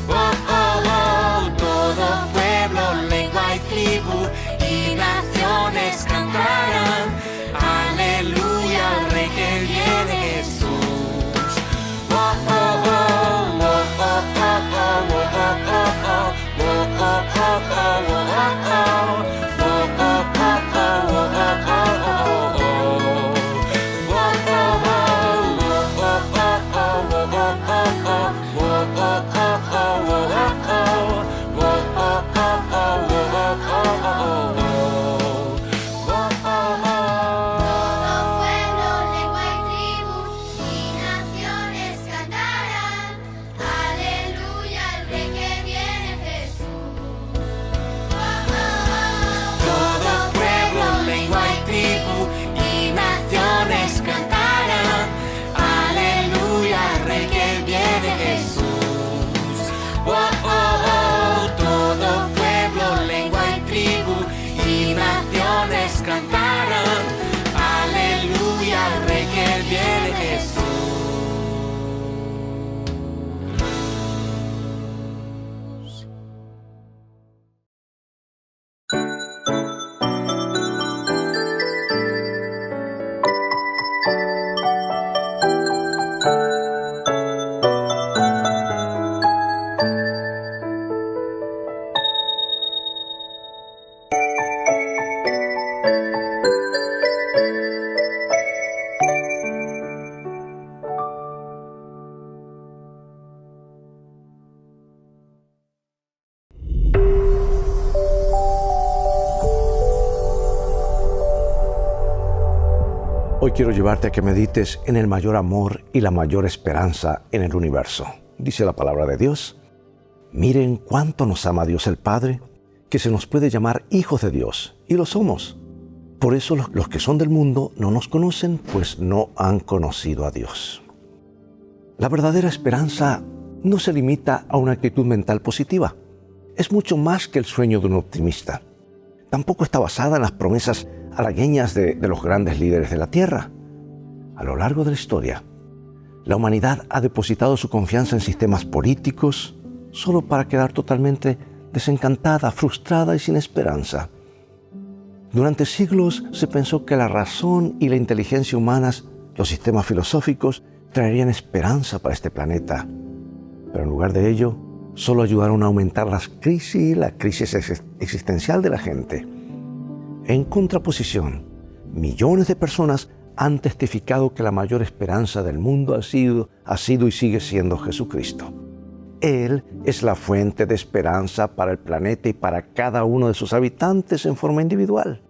Oh, oh, oh, todo pueblo, lengua y tribu y naciones cantarán, aleluya al Rey que viene Jesús. Oh, oh, oh, oh, oh, oh, oh, oh, oh, oh. Todo pueblo, lengua y tribu y naciones cantarán, aleluya al Rey que viene Jesús. Todo pueblo, lengua y tribu y naciones cantarán, aleluya al Rey que viene Jesús. Oh, oh, oh, todo pueblo, lengua y tribu y naciones cantarán, aleluya al Rey que viene Jesús. quiero llevarte a que medites en el mayor amor y la mayor esperanza en el universo. Dice la palabra de Dios: miren cuánto nos ama Dios el Padre, que se nos puede llamar hijos de Dios, y lo somos. Por eso los que son del mundo no nos conocen, pues no han conocido a Dios. La verdadera esperanza no se limita a una actitud mental positiva. Es mucho más que el sueño de un optimista. Tampoco está basada en las promesas halagüeñas de los grandes líderes de la tierra. A lo largo de la historia, la humanidad ha depositado su confianza en sistemas políticos solo para quedar totalmente desencantada, frustrada y sin esperanza. Durante siglos se pensó que la razón y la inteligencia humanas, los sistemas filosóficos, traerían esperanza para este planeta. Pero en lugar de ello, solo ayudaron a aumentar la crisis existencial de la gente. En contraposición, millones de personas han testificado que la mayor esperanza del mundo ha sido y sigue siendo Jesucristo. Él es la fuente de esperanza para el planeta y para cada uno de sus habitantes en forma individual.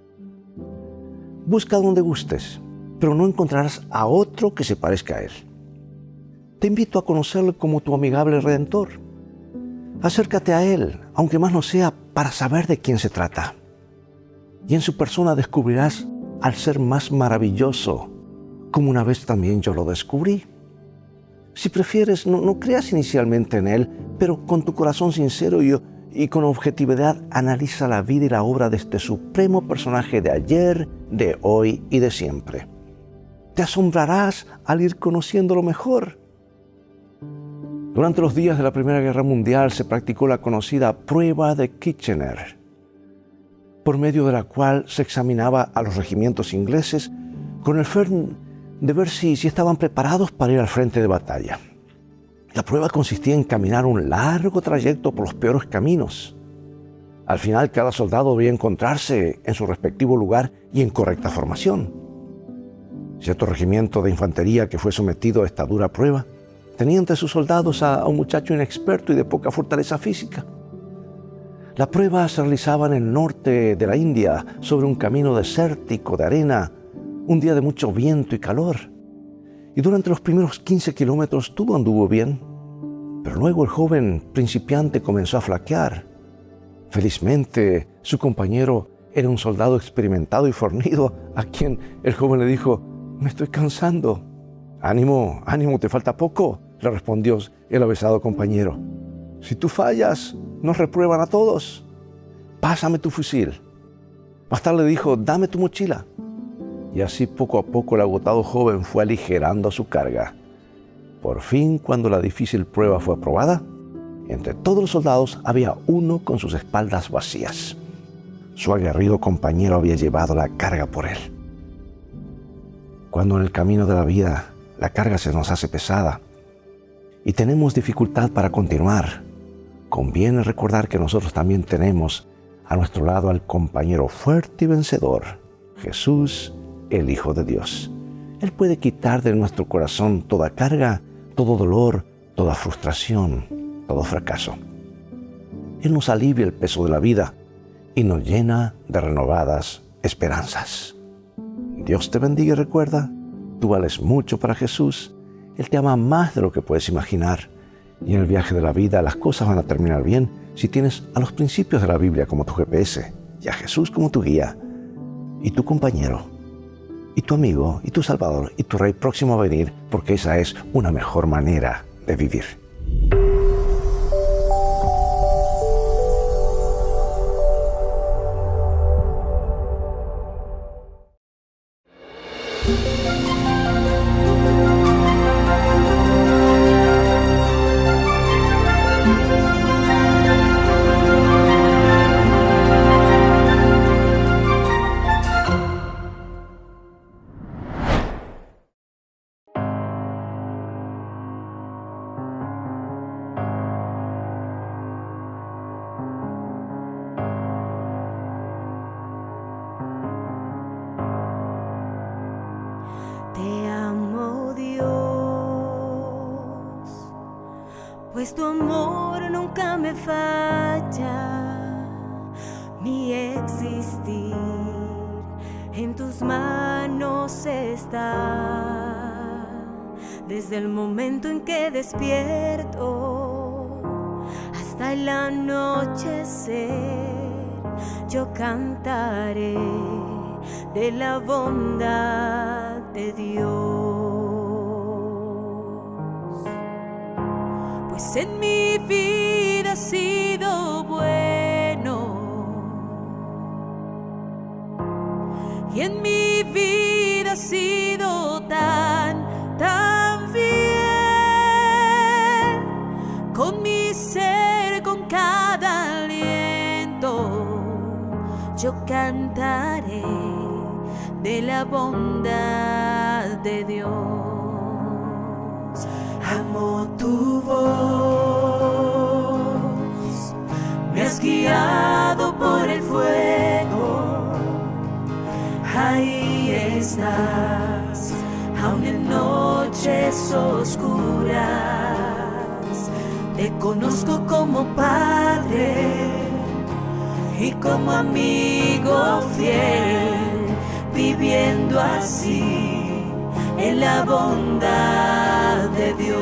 Busca donde gustes, pero no encontrarás a otro que se parezca a Él. Te invito a conocerlo como tu amigable Redentor. Acércate a Él, aunque más no sea para saber de quién se trata. Y en su persona descubrirás al ser más maravilloso, como una vez también yo lo descubrí. Si prefieres, no creas inicialmente en Él, pero con tu corazón sincero y con objetividad analiza la vida y la obra de este supremo personaje de ayer, de hoy y de siempre. Te asombrarás al ir conociéndolo mejor. Durante los días de la Primera Guerra Mundial se practicó la conocida prueba de Kitchener, por medio de la cual se examinaba a los regimientos ingleses con el fin de ver si estaban preparados para ir al frente de batalla. La prueba consistía en caminar un largo trayecto por los peores caminos. Al final, cada soldado debía encontrarse en su respectivo lugar y en correcta formación. Cierto regimiento de infantería que fue sometido a esta dura prueba tenía entre sus soldados a un muchacho inexperto y de poca fortaleza física. La prueba se realizaba en el norte de la India, sobre un camino desértico de arena, un día de mucho viento y calor. Y durante los primeros 15 kilómetros todo anduvo bien, pero luego el joven principiante comenzó a flaquear. Felizmente, su compañero era un soldado experimentado y fornido, a quien el joven le dijo: «Me estoy cansando». «Ánimo, ánimo, te falta poco», le respondió el avesado compañero. «Si tú fallas, nos reprueban a todos. Pásame tu fusil». Más tarde le dijo: «Dame tu mochila». Y así poco a poco el agotado joven fue aligerando su carga. Por fin, cuando la difícil prueba fue aprobada, entre todos los soldados había uno con sus espaldas vacías. Su aguerrido compañero había llevado la carga por él. Cuando en el camino de la vida la carga se nos hace pesada y tenemos dificultad para continuar, conviene recordar que nosotros también tenemos a nuestro lado al compañero fuerte y vencedor, Jesús, el Hijo de Dios. Él puede quitar de nuestro corazón toda carga, todo dolor, toda frustración, todo fracaso. Él nos alivia el peso de la vida y nos llena de renovadas esperanzas. Dios te bendiga y recuerda, tú vales mucho para Jesús. Él te ama más de lo que puedes imaginar. Y en el viaje de la vida las cosas van a terminar bien si tienes a los principios de la Biblia como tu GPS y a Jesús como tu guía y tu compañero y tu amigo y tu Salvador y tu Rey próximo a venir, porque esa es una mejor manera de vivir. Te amo, Dios, pues tu amor nunca me falla. Mi existir en tus tus manos está. Desde el momento en que despierto hasta el anochecer, yo cantaré de la bondad de Dios. Pues en mi vida ha sido bueno, y en mi vida ha sido tan fiel. Con mi ser, con cada aliento, yo cantaré de la bondad de Dios. Amo tu voz, me has guiado por el fuego, ahí estás, aun en noches oscuras. Te conozco como Padre y como amigo fiel, viviendo así en la bondad de Dios.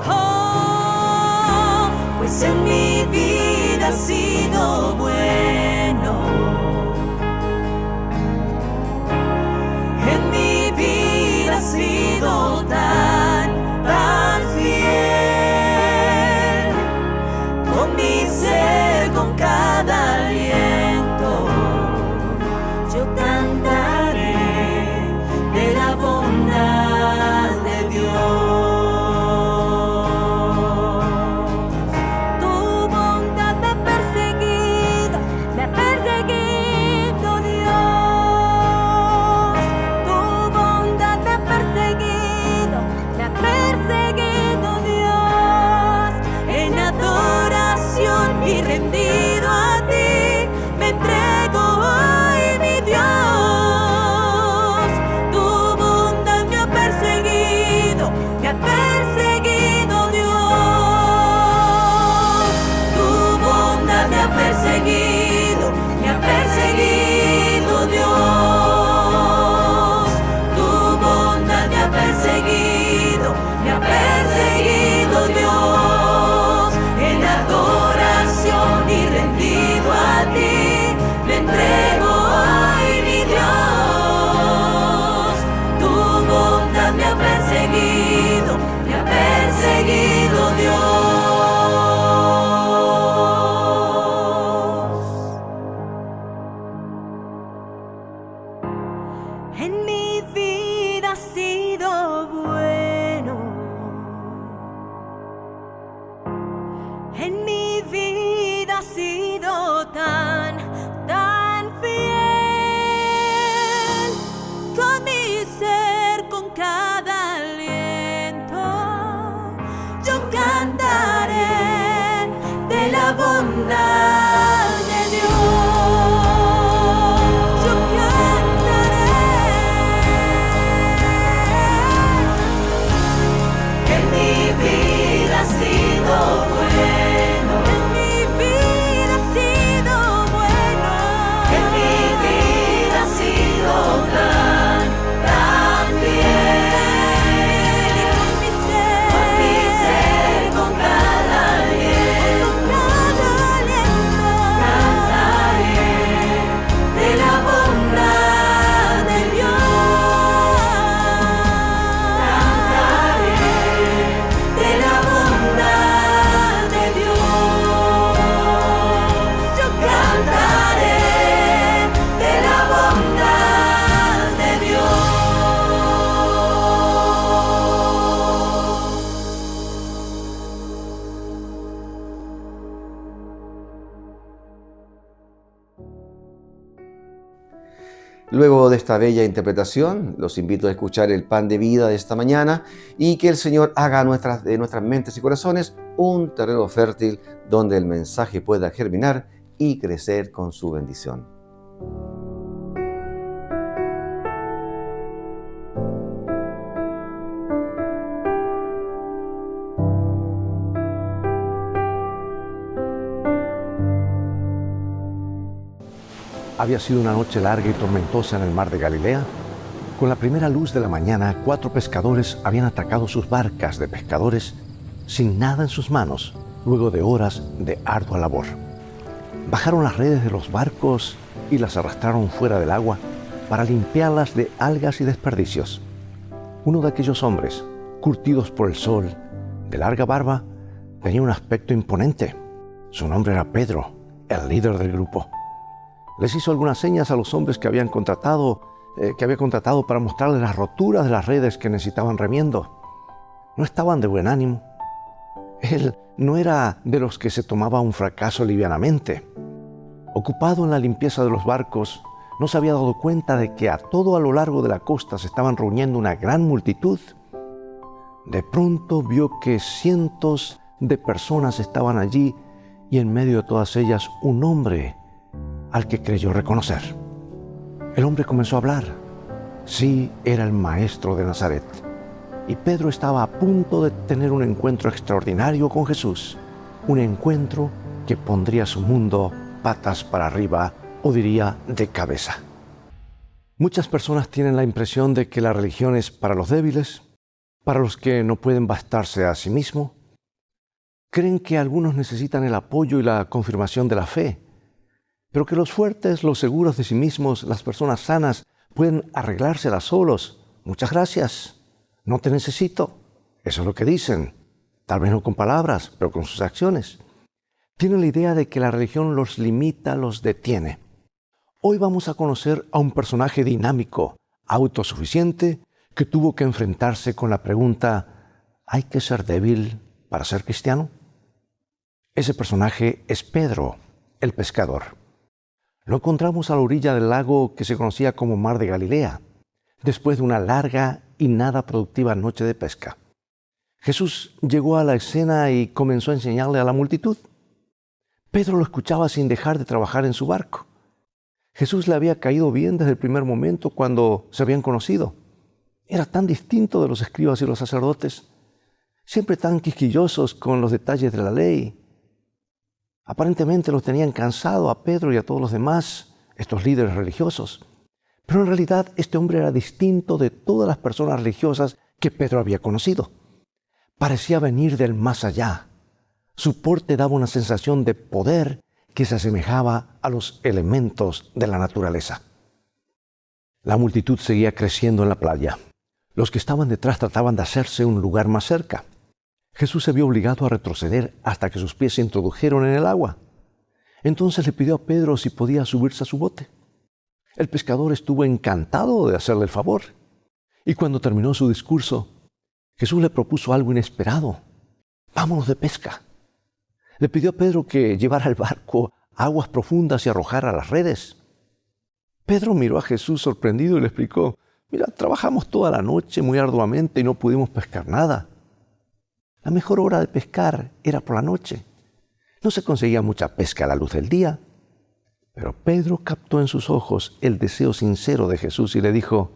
Oh, pues en mi vida ha sido bueno, en mi vida ha sido tan fiel. Con mi ser, con cada aliento, yo cantaré de la bondad de Dios. Tu bondad me ha perseguido Dios. Tu bondad me ha perseguido Dios. En adoración y rendido a ti, me entrego hoy, mi Dios. Tu bondad me ha perseguido Dios. Tu bondad me ha perseguido Dios. Tu bondad me ha perseguido Dios. En adoración y rendido a ti, me entrego hoy, mi Dios. Tu bondad me ha perseguido Dios. En mi vida ha sido bueno, en mi vida ha sido tan fiel. Con mi ser, con cada aliento, yo cantaré de la bondad de Dios. Yo cantaré. En mi vida ha sido bueno, en mi vida ha sido bueno, en mi vida ha sido tan fiel. Y con mi ser, con cada aliento, cantaré de la bondad de Dios. Cantaré de la bondad de Dios. Yo cantaré de la bondad de Dios. Luego de esta bella interpretación, los invito a escuchar el pan de vida de esta mañana y que el Señor haga de nuestras mentes y corazones un terreno fértil donde el mensaje pueda germinar y crecer con su bendición. Había sido una noche larga y tormentosa en el mar de Galilea. Con la primera luz de la mañana, 4 pescadores habían atracado sus barcas de pescadores sin nada en sus manos, luego de horas de ardua labor. Bajaron las redes de los barcos y las arrastraron fuera del agua para limpiarlas de algas y desperdicios. Uno de aquellos hombres, curtidos por el sol, de larga barba, tenía un aspecto imponente. Su nombre era Pedro, el líder del grupo. Les hizo algunas señas a los hombres que había contratado para mostrarles las roturas de las redes que necesitaban remiendo. No estaban de buen ánimo. Él no era de los que se tomaba un fracaso livianamente. Ocupado en la limpieza de los barcos, no se había dado cuenta de que a todo a lo largo de la costa se estaban reuniendo una gran multitud. De pronto vio que cientos de personas estaban allí y en medio de todas ellas un hombre al que creyó reconocer. El hombre comenzó a hablar. Sí, era el maestro de Nazaret. Y Pedro estaba a punto de tener un encuentro extraordinario con Jesús. Un encuentro que pondría su mundo patas para arriba, o diría de cabeza. Muchas personas tienen la impresión de que la religión es para los débiles, para los que no pueden bastarse a sí mismos. Creen que algunos necesitan el apoyo y la confirmación de la fe, pero que los fuertes, los seguros de sí mismos, las personas sanas, pueden arreglárselas solos. Muchas gracias, no te necesito. Eso es lo que dicen, tal vez no con palabras, pero con sus acciones. Tienen la idea de que la religión los limita, los detiene. Hoy vamos a conocer a un personaje dinámico, autosuficiente, que tuvo que enfrentarse con la pregunta: ¿hay que ser débil para ser cristiano? Ese personaje es Pedro, el pescador. Lo encontramos a la orilla del lago que se conocía como Mar de Galilea, después de una larga y nada productiva noche de pesca. Jesús llegó a la escena y comenzó a enseñarle a la multitud. Pedro lo escuchaba sin dejar de trabajar en su barco. Jesús le había caído bien desde el primer momento cuando se habían conocido. Era tan distinto de los escribas y los sacerdotes, siempre tan quisquillosos con los detalles de la ley. Aparentemente los tenían cansado a Pedro y a todos los demás, estos líderes religiosos. Pero en realidad este hombre era distinto de todas las personas religiosas que Pedro había conocido. Parecía venir del más allá. Su porte daba una sensación de poder que se asemejaba a los elementos de la naturaleza. La multitud seguía creciendo en la playa. Los que estaban detrás trataban de hacerse un lugar más cerca. Jesús se vio obligado a retroceder hasta que sus pies se introdujeron en el agua. Entonces le pidió a Pedro si podía subirse a su bote. El pescador estuvo encantado de hacerle el favor. Y cuando terminó su discurso, Jesús le propuso algo inesperado. Vámonos de pesca. Le pidió a Pedro que llevara el barco a aguas profundas y arrojara las redes. Pedro miró a Jesús sorprendido y le explicó: mira, trabajamos toda la noche muy arduamente y no pudimos pescar nada. La mejor hora de pescar era por la noche. No se conseguía mucha pesca a la luz del día. Pero Pedro captó en sus ojos el deseo sincero de Jesús y le dijo: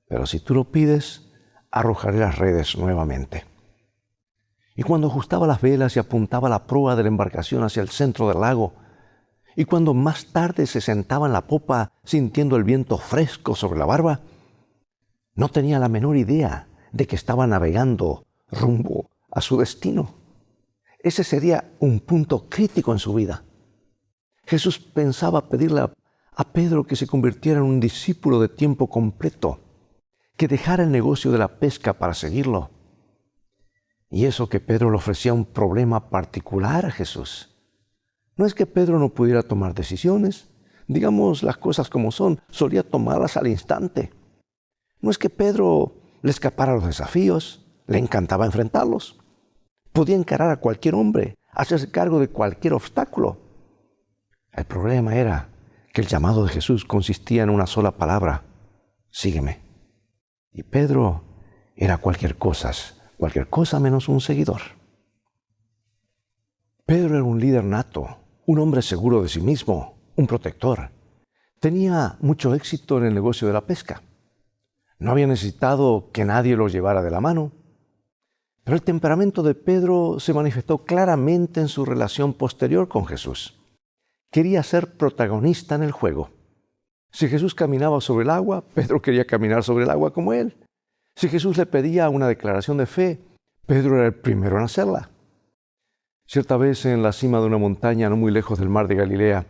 pero si tú lo pides, arrojaré las redes nuevamente. Y cuando ajustaba las velas y apuntaba la proa de la embarcación hacia el centro del lago, y cuando más tarde se sentaba en la popa sintiendo el viento fresco sobre la barba, no tenía la menor idea de que estaba navegando rumbo a su destino. Ese sería un punto crítico en su vida. Jesús pensaba pedirle a Pedro que se convirtiera en un discípulo de tiempo completo, que dejara el negocio de la pesca para seguirlo. Y eso que Pedro le ofrecía un problema particular a Jesús. No es que Pedro no pudiera tomar decisiones, digamos las cosas como son, solía tomarlas al instante. No es que Pedro le escapara a los desafíos, le encantaba enfrentarlos. Podía encarar a cualquier hombre, hacerse cargo de cualquier obstáculo. El problema era que el llamado de Jesús consistía en una sola palabra: sígueme. Y Pedro era cualquier cosa menos un seguidor. Pedro era un líder nato, un hombre seguro de sí mismo, un protector. Tenía mucho éxito en el negocio de la pesca. No había necesitado que nadie lo llevara de la mano. Pero el temperamento de Pedro se manifestó claramente en su relación posterior con Jesús. Quería ser protagonista en el juego. Si Jesús caminaba sobre el agua, Pedro quería caminar sobre el agua como él. Si Jesús le pedía una declaración de fe, Pedro era el primero en hacerla. Cierta vez en la cima de una montaña no muy lejos del mar de Galilea,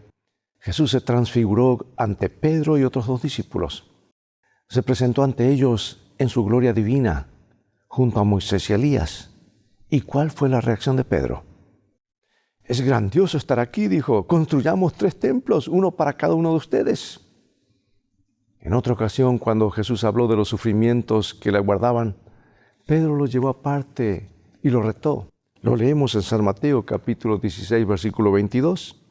Jesús se transfiguró ante Pedro y otros 2 discípulos. Se presentó ante ellos en su gloria divina, junto a Moisés y Elías. ¿Y cuál fue la reacción de Pedro? Es grandioso estar aquí, dijo. Construyamos 3 templos, uno para cada uno de ustedes. En otra ocasión, cuando Jesús habló de los sufrimientos que le aguardaban, Pedro lo llevó aparte y lo retó. Lo leemos en San Mateo, capítulo 16, versículo 22.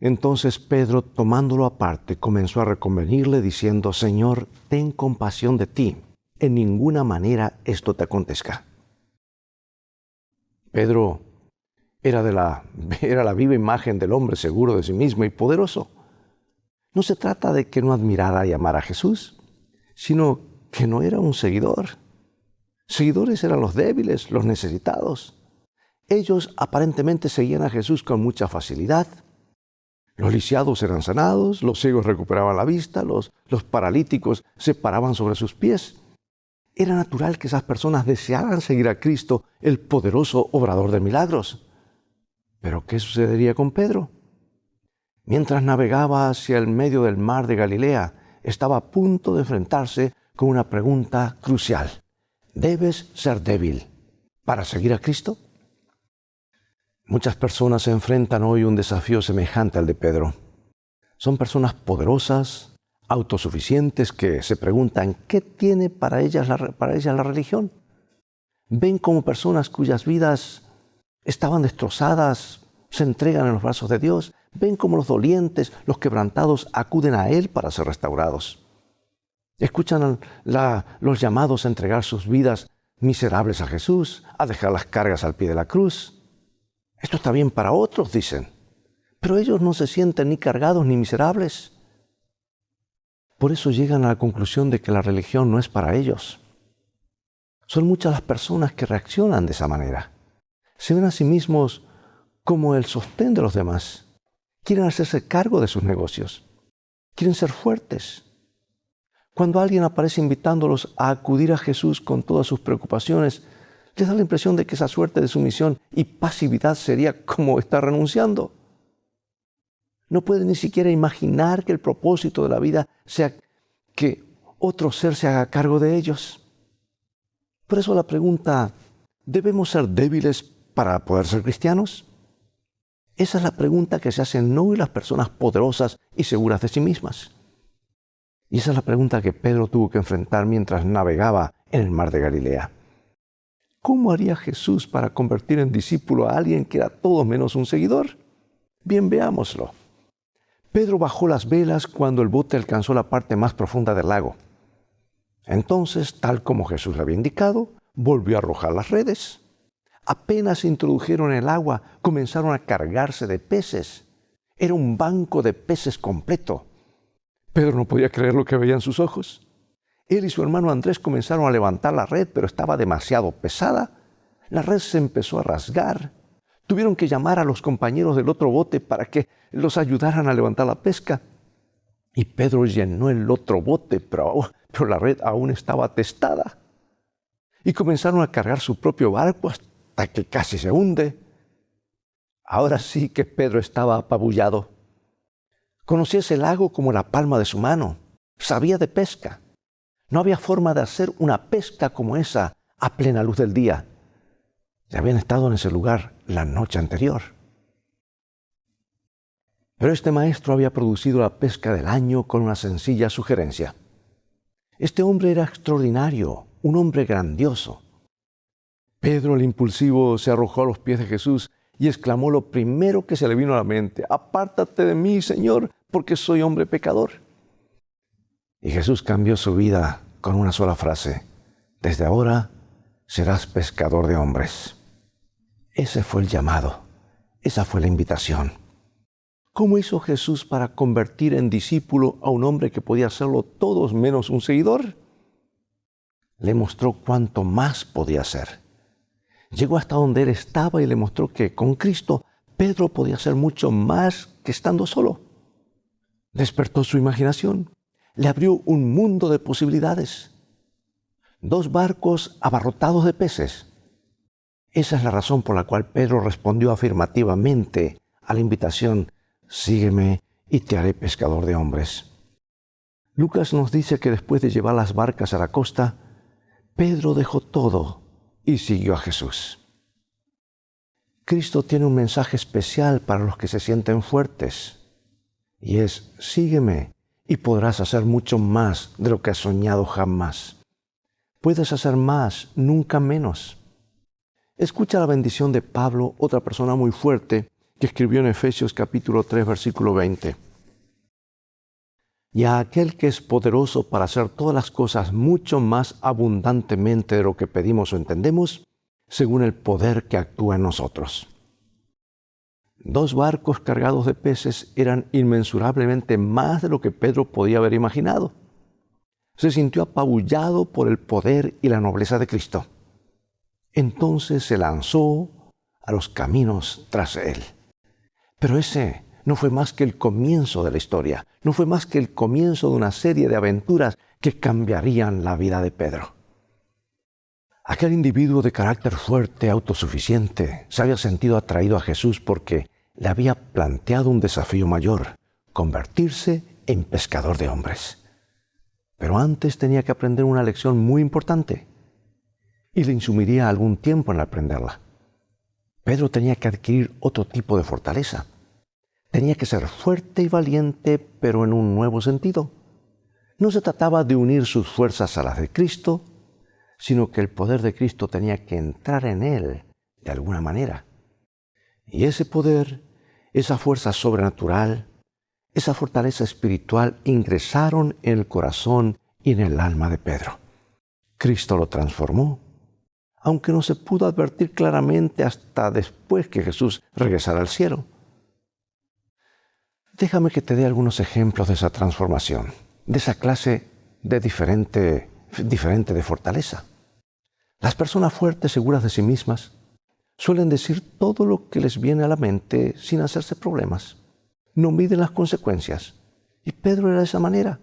Entonces Pedro, tomándolo aparte, comenzó a reconvenirle, diciendo: Señor, ten compasión de ti. En ninguna manera esto te acontezca. Pedro era la viva imagen del hombre seguro de sí mismo y poderoso. No se trata de que no admirara y amara a Jesús, sino que no era un seguidor. Seguidores eran los débiles, los necesitados. Ellos aparentemente seguían a Jesús con mucha facilidad. Los lisiados eran sanados, los ciegos recuperaban la vista, los paralíticos se paraban sobre sus pies. Era natural que esas personas desearan seguir a Cristo, el poderoso obrador de milagros. ¿Pero qué sucedería con Pedro? Mientras navegaba hacia el medio del mar de Galilea, estaba a punto de enfrentarse con una pregunta crucial. ¿Debes ser débil para seguir a Cristo? Muchas personas se enfrentan hoy a un desafío semejante al de Pedro. Son personas poderosas, autosuficientes, que se preguntan ¿qué tiene para ellas la religión? Ven como personas cuyas vidas estaban destrozadas, se entregan en los brazos de Dios. Ven como los dolientes, los quebrantados acuden a Él para ser restaurados. Escuchan los llamados a entregar sus vidas miserables a Jesús, a dejar las cargas al pie de la cruz. Esto está bien para otros, dicen, pero ellos no se sienten ni cargados ni miserables. Por eso llegan a la conclusión de que la religión no es para ellos. Son muchas las personas que reaccionan de esa manera. Se ven a sí mismos como el sostén de los demás. Quieren hacerse cargo de sus negocios. Quieren ser fuertes. Cuando alguien aparece invitándolos a acudir a Jesús con todas sus preocupaciones, les da la impresión de que esa suerte de sumisión y pasividad sería como estar renunciando. No pueden ni siquiera imaginar que el propósito de la vida sea que otro ser se haga cargo de ellos. Por eso la pregunta, ¿debemos ser débiles para poder ser cristianos? Esa es la pregunta que se hacen hoy las personas poderosas y seguras de sí mismas. Y esa es la pregunta que Pedro tuvo que enfrentar mientras navegaba en el mar de Galilea. ¿Cómo haría Jesús para convertir en discípulo a alguien que era todo menos un seguidor? Bien, veámoslo. Pedro bajó las velas cuando el bote alcanzó la parte más profunda del lago. Entonces, tal como Jesús le había indicado, volvió a arrojar las redes. Apenas se introdujeron en el agua, comenzaron a cargarse de peces. Era un banco de peces completo. Pedro no podía creer lo que veía en sus ojos. Él y su hermano Andrés comenzaron a levantar la red, pero estaba demasiado pesada. La red se empezó a rasgar. Tuvieron que llamar a los compañeros del otro bote para que los ayudaran a levantar la pesca. Y Pedro llenó el otro bote, pero la red aún estaba atestada. Y comenzaron a cargar su propio barco hasta que casi se hunde. Ahora sí que Pedro estaba apabullado. Conocía ese lago como la palma de su mano. Sabía de pesca. No había forma de hacer una pesca como esa a plena luz del día. Ya habían estado en ese lugar la noche anterior. Pero este maestro había producido la pesca del año con una sencilla sugerencia. Este hombre era extraordinario, un hombre grandioso. Pedro, el impulsivo, se arrojó a los pies de Jesús y exclamó lo primero que se le vino a la mente: «Apártate de mí, Señor, porque soy hombre pecador». Y Jesús cambió su vida con una sola frase: «Desde ahora serás pescador de hombres». Ese fue el llamado, esa fue la invitación. ¿Cómo hizo Jesús para convertir en discípulo a un hombre que podía hacerlo todos menos un seguidor? Le mostró cuánto más podía hacer. Llegó hasta donde él estaba y le mostró que con Cristo Pedro podía hacer mucho más que estando solo. Despertó su imaginación, le abrió un mundo de posibilidades. 2 barcos abarrotados de peces. Esa es la razón por la cual Pedro respondió afirmativamente a la invitación: sígueme y te haré pescador de hombres. Lucas nos dice que después de llevar las barcas a la costa, Pedro dejó todo y siguió a Jesús. Cristo tiene un mensaje especial para los que se sienten fuertes, y es: sígueme y podrás hacer mucho más de lo que has soñado jamás. Puedes hacer más, nunca menos. Escucha la bendición de Pablo, otra persona muy fuerte, que escribió en Efesios capítulo 3, versículo 20. Y a aquel que es poderoso para hacer todas las cosas mucho más abundantemente de lo que pedimos o entendemos, según el poder que actúa en nosotros. 2 barcos cargados de peces eran inmensurablemente más de lo que Pedro podía haber imaginado. Se sintió apabullado por el poder y la nobleza de Cristo. Entonces se lanzó a los caminos tras él. Pero ese no fue más que el comienzo de la historia, no fue más que el comienzo de una serie de aventuras que cambiarían la vida de Pedro. Aquel individuo de carácter fuerte, autosuficiente, se había sentido atraído a Jesús porque le había planteado un desafío mayor: convertirse en pescador de hombres. Pero antes tenía que aprender una lección muy importante, y le insumiría algún tiempo en aprenderla. Pedro tenía que adquirir otro tipo de fortaleza. Tenía que ser fuerte y valiente, pero en un nuevo sentido. No se trataba de unir sus fuerzas a las de Cristo, sino que el poder de Cristo tenía que entrar en él de alguna manera. Y ese poder, esa fuerza sobrenatural, esa fortaleza espiritual ingresaron en el corazón y en el alma de Pedro. Cristo lo transformó, aunque no se pudo advertir claramente hasta después que Jesús regresara al cielo. Déjame que te dé algunos ejemplos de esa transformación, de esa clase de diferente de fortaleza. Las personas fuertes, seguras de sí mismas, suelen decir todo lo que les viene a la mente sin hacerse problemas. No miden las consecuencias. Y Pedro era de esa manera.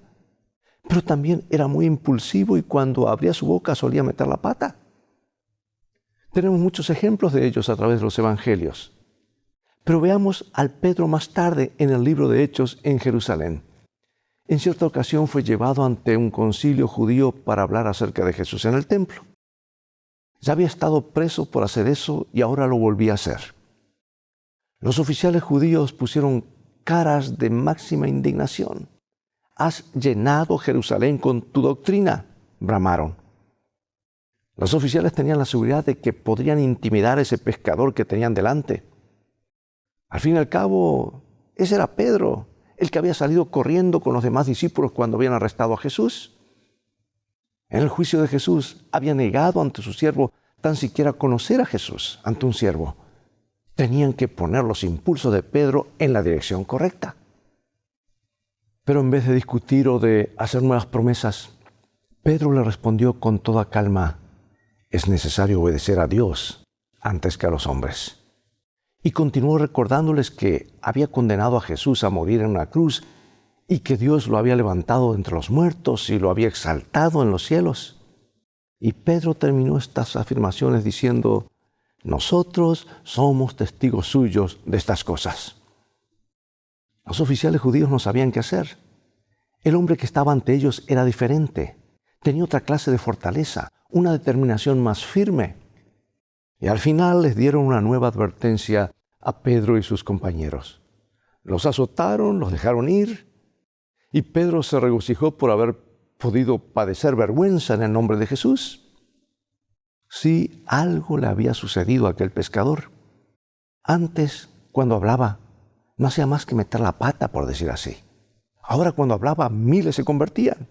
Pero también era muy impulsivo y cuando abría su boca solía meter la pata. Tenemos muchos ejemplos de ellos a través de los evangelios. Pero veamos al Pedro más tarde en el libro de Hechos en Jerusalén. En cierta ocasión fue llevado ante un concilio judío para hablar acerca de Jesús en el templo. Ya había estado preso por hacer eso y ahora lo volvía a hacer. Los oficiales judíos pusieron caras de máxima indignación. «Has llenado Jerusalén con tu doctrina», bramaron. Los oficiales tenían la seguridad de que podrían intimidar a ese pescador que tenían delante. Al fin y al cabo, ese era Pedro, el que había salido corriendo con los demás discípulos cuando habían arrestado a Jesús. En el juicio de Jesús había negado ante su siervo tan siquiera conocer a Jesús ante un siervo. Tenían que poner los impulsos de Pedro en la dirección correcta. Pero en vez de discutir o de hacer nuevas promesas, Pedro le respondió con toda calma: es necesario obedecer a Dios antes que a los hombres. Y continuó recordándoles que había condenado a Jesús a morir en una cruz y que Dios lo había levantado entre los muertos y lo había exaltado en los cielos. Y Pedro terminó estas afirmaciones diciendo: nosotros somos testigos suyos de estas cosas. Los oficiales judíos no sabían qué hacer. El hombre que estaba ante ellos era diferente. Tenía otra clase de fortaleza, una determinación más firme. Y al final les dieron una nueva advertencia a Pedro y sus compañeros. Los azotaron, los dejaron ir, y Pedro se regocijó por haber podido padecer vergüenza en el nombre de Jesús. Sí, algo le había sucedido a aquel pescador. Antes, cuando hablaba, no hacía más que meter la pata, por decir así. Ahora, cuando hablaba, miles se convertían.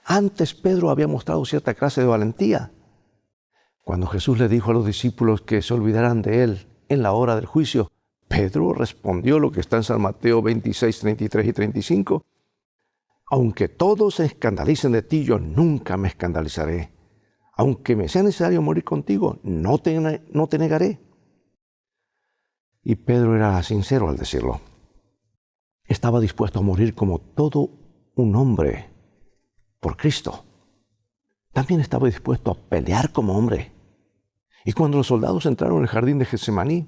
Antes Pedro había mostrado cierta clase de valentía. Cuando Jesús le dijo a los discípulos que se olvidaran de él en la hora del juicio, Pedro respondió lo que está en San Mateo 26, 33 y 35. Aunque todos se escandalicen de ti, yo nunca me escandalizaré. Aunque me sea necesario morir contigo, no te negaré. Y Pedro era sincero al decirlo. estaba dispuesto a morir como todo un hombre por Cristo. También estaba dispuesto a pelear como hombre. Y cuando los soldados entraron en el jardín de Getsemaní,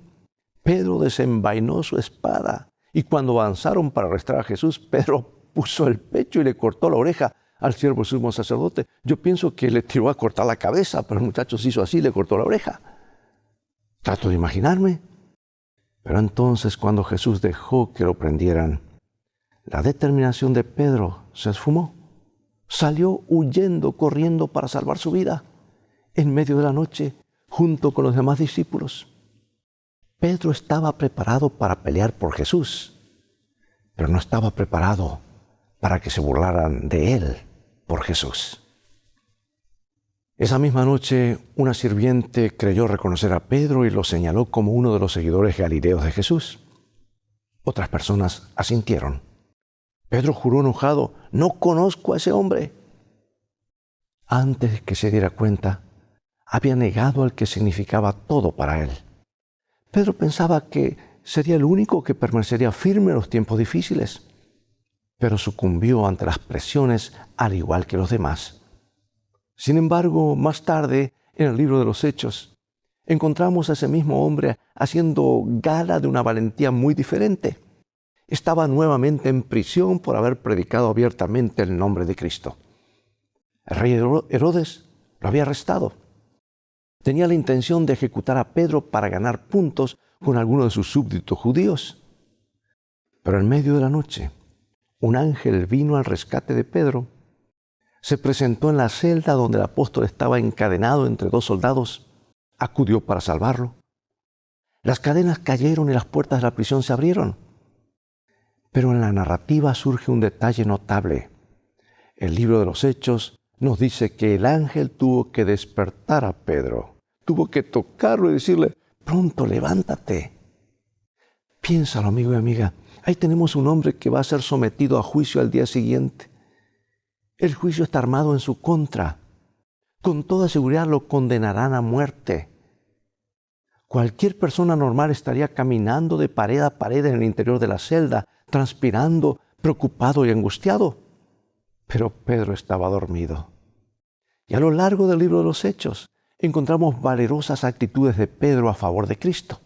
Pedro desenvainó su espada. Y cuando avanzaron para arrestar a Jesús, Pedro puso el pecho y le cortó la oreja al siervo sumo sacerdote. Yo pienso que le tiró a cortar la cabeza, pero el muchacho se hizo así y le cortó la oreja. Trato de imaginarme. Pero entonces, cuando Jesús dejó que lo prendieran, la determinación de Pedro se esfumó. Salió huyendo, corriendo para salvar su vida en medio de la noche, junto con los demás discípulos. Pedro estaba preparado para pelear por Jesús, pero no estaba preparado para que se burlaran de él por Jesús. Esa misma noche, una sirviente creyó reconocer a Pedro y lo señaló como uno de los seguidores galileos de Jesús. Otras personas asintieron. Pedro juró enojado: no conozco a ese hombre. Antes de que se diera cuenta, había negado al que significaba todo para él. Pedro pensaba que sería el único que permanecería firme en los tiempos difíciles, pero sucumbió ante las presiones al igual que los demás. Sin embargo, más tarde, en el libro de los Hechos, encontramos a ese mismo hombre haciendo gala de una valentía muy diferente. Estaba nuevamente en prisión por haber predicado abiertamente el nombre de Cristo. El rey Herodes lo había arrestado. Tenía la intención de ejecutar a Pedro para ganar puntos con algunos de sus súbditos judíos. Pero en medio de la noche, un ángel vino al rescate de Pedro, se presentó en la celda donde el apóstol estaba encadenado entre dos soldados, acudió para salvarlo. Las cadenas cayeron y las puertas de la prisión se abrieron. Pero en la narrativa surge un detalle notable. El libro de los Hechos nos dice que el ángel tuvo que despertar a Pedro. Tuvo que tocarlo y decirle: pronto, levántate. Piénsalo, amigo y amiga. Ahí tenemos un hombre que va a ser sometido a juicio al día siguiente. El juicio está armado en su contra. Con toda seguridad lo condenarán a muerte. Cualquier persona normal estaría caminando de pared a pared en el interior de la celda, transpirando, preocupado y angustiado. Pero Pedro estaba dormido. Y a lo largo del libro de los Hechos encontramos valerosas actitudes de Pedro a favor de Cristo.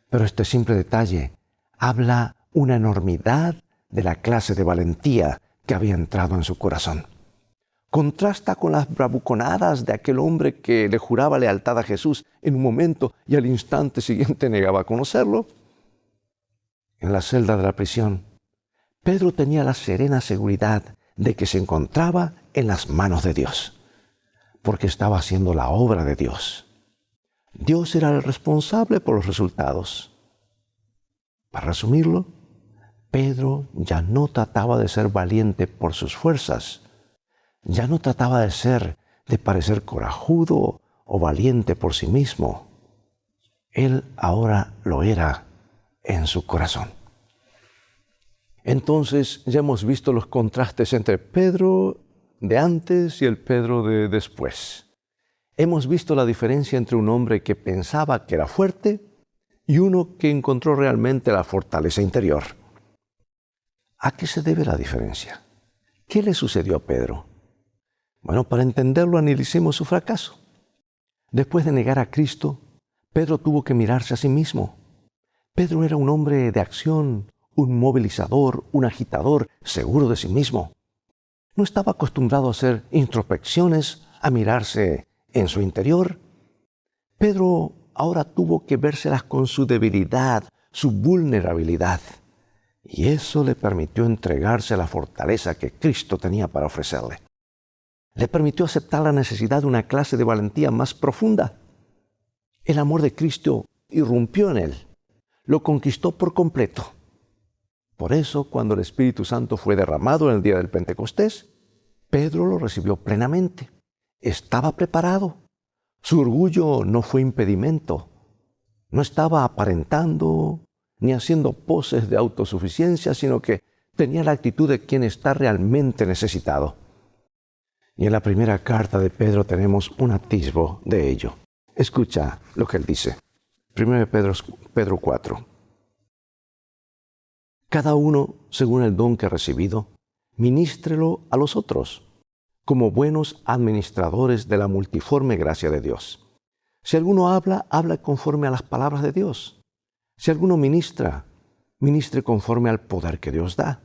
Pero este simple detalle habla una enormidad de la clase de valentía que había entrado en su corazón. Contrasta con las bravuconadas de aquel hombre que le juraba lealtad a Jesús en un momento y al instante siguiente negaba conocerlo. En la celda de la prisión, Pedro tenía la serena seguridad de que se encontraba en las manos de Dios, porque estaba haciendo la obra de Dios. Dios era el responsable por los resultados. Para resumirlo, Pedro ya no trataba de ser valiente por sus fuerzas, ya no trataba de parecer corajudo o valiente por sí mismo. Él ahora lo era en su corazón. Entonces ya hemos visto los contrastes entre Pedro de antes y el Pedro de después. Hemos visto la diferencia entre un hombre que pensaba que era fuerte y uno que encontró realmente la fortaleza interior. ¿A qué se debe la diferencia? ¿Qué le sucedió a Pedro? Bueno, para entenderlo, analicemos su fracaso. Después de negar a Cristo, Pedro tuvo que mirarse a sí mismo. Pedro era un hombre de acción, un movilizador, un agitador, seguro de sí mismo. No estaba acostumbrado a hacer introspecciones, a mirarse en su interior. Pedro ahora tuvo que vérselas con su debilidad, su vulnerabilidad. Y eso le permitió entregarse a la fortaleza que Cristo tenía para ofrecerle. Le permitió aceptar la necesidad de una clase de valentía más profunda. El amor de Cristo irrumpió en él, lo conquistó por completo. Por eso, cuando el Espíritu Santo fue derramado en el día del Pentecostés, Pedro lo recibió plenamente. Estaba preparado. Su orgullo no fue impedimento. No estaba aparentando ni haciendo poses de autosuficiencia, sino que tenía la actitud de quien está realmente necesitado. Y en la primera carta de Pedro tenemos un atisbo de ello. Escucha lo que él dice. 1 Pedro 4. Cada uno, según el don que ha recibido, ministrelo a los otros, como buenos administradores de la multiforme gracia de Dios. Si alguno habla, habla conforme a las palabras de Dios. Si alguno ministra, ministre conforme al poder que Dios da,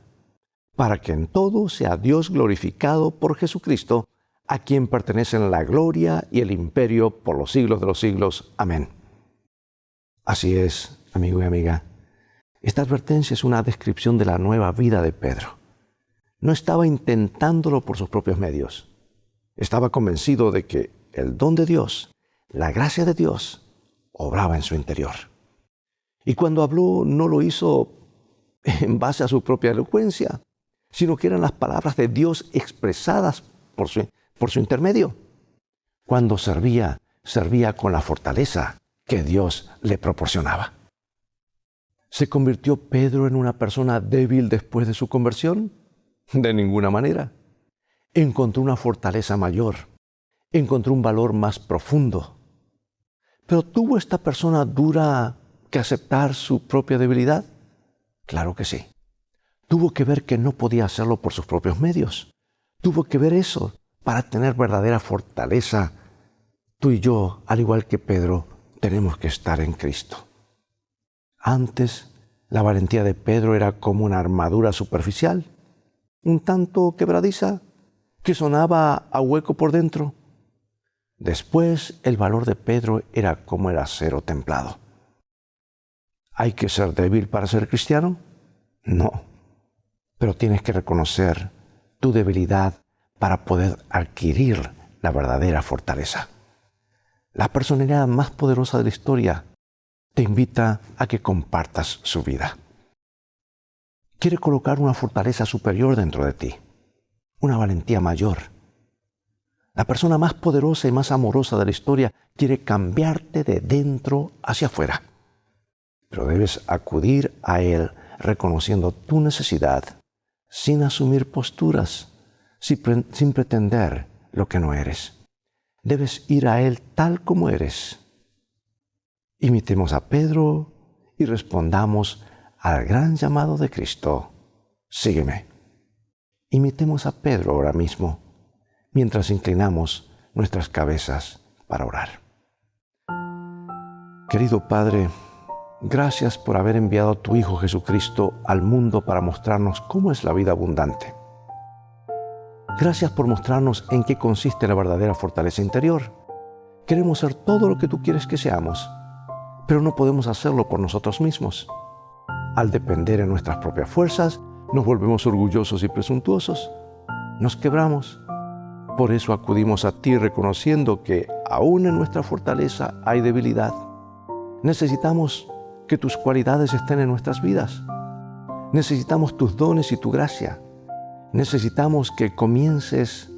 para que en todo sea Dios glorificado por Jesucristo, a quien pertenecen la gloria y el imperio por los siglos de los siglos. Amén. Así es, amigo y amiga. Esta advertencia es una descripción de la nueva vida de Pedro. No estaba intentándolo por sus propios medios. Estaba convencido de que el don de Dios, la gracia de Dios, obraba en su interior. Y cuando habló, no lo hizo en base a su propia elocuencia, sino que eran las palabras de Dios expresadas por su intermedio. Cuando servía con la fortaleza que Dios le proporcionaba. ¿Se convirtió Pedro en una persona débil después de su conversión? De ninguna manera. Encontró una fortaleza mayor. Encontró un valor más profundo. ¿Pero tuvo esta persona dura que aceptar su propia debilidad? Claro que sí. Tuvo que ver que no podía hacerlo por sus propios medios. Tuvo que ver eso para tener verdadera fortaleza. Tú y yo, al igual que Pedro, tenemos que estar en Cristo. Antes, la valentía de Pedro era como una armadura superficial, un tanto quebradiza, que sonaba a hueco por dentro. Después, el valor de Pedro era como el acero templado. ¿Hay que ser débil para ser cristiano? No. Pero tienes que reconocer tu debilidad para poder adquirir la verdadera fortaleza. La personalidad más poderosa de la historia te invita a que compartas su vida. Quiere colocar una fortaleza superior dentro de ti, una valentía mayor. La persona más poderosa y más amorosa de la historia quiere cambiarte de dentro hacia afuera. Pero debes acudir a Él reconociendo tu necesidad, sin asumir posturas, sin pretender lo que no eres. Debes ir a Él tal como eres. Imitemos a Pedro y respondamos al gran llamado de Cristo. Sígueme. Imitemos a Pedro ahora mismo, mientras inclinamos nuestras cabezas para orar. Querido Padre, gracias por haber enviado a tu Hijo Jesucristo al mundo para mostrarnos cómo es la vida abundante. Gracias por mostrarnos en qué consiste la verdadera fortaleza interior. Queremos ser todo lo que tú quieres que seamos, pero no podemos hacerlo por nosotros mismos. Al depender en nuestras propias fuerzas, nos volvemos orgullosos y presuntuosos. Nos quebramos. Por eso acudimos a ti reconociendo que aún en nuestra fortaleza hay debilidad. Necesitamos que tus cualidades estén en nuestras vidas. Necesitamos tus dones y tu gracia. Necesitamos que comiences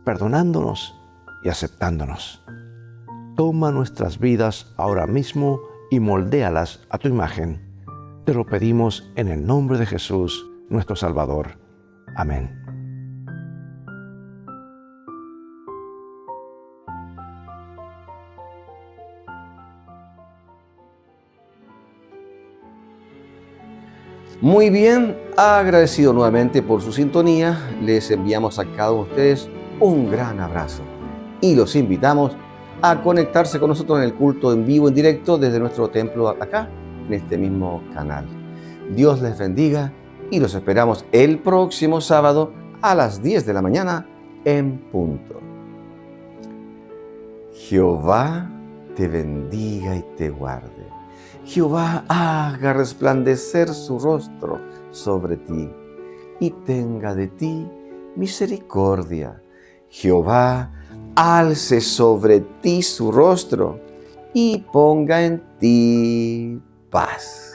perdonándonos y aceptándonos. Toma nuestras vidas ahora mismo y moldéalas a tu imagen. Te lo pedimos en el nombre de Jesús, nuestro Salvador. Amén. Muy bien, agradecido nuevamente por su sintonía, les enviamos a cada uno de ustedes un gran abrazo y los invitamos a conectarse con nosotros en el culto en vivo, en directo, desde nuestro templo acá, en este mismo canal. Dios les bendiga y los esperamos el próximo sábado a las 10 de la mañana en punto. Jehová te bendiga y te guarde. Jehová haga resplandecer su rostro sobre ti y tenga de ti misericordia. Jehová alce sobre ti su rostro y ponga en ti paz.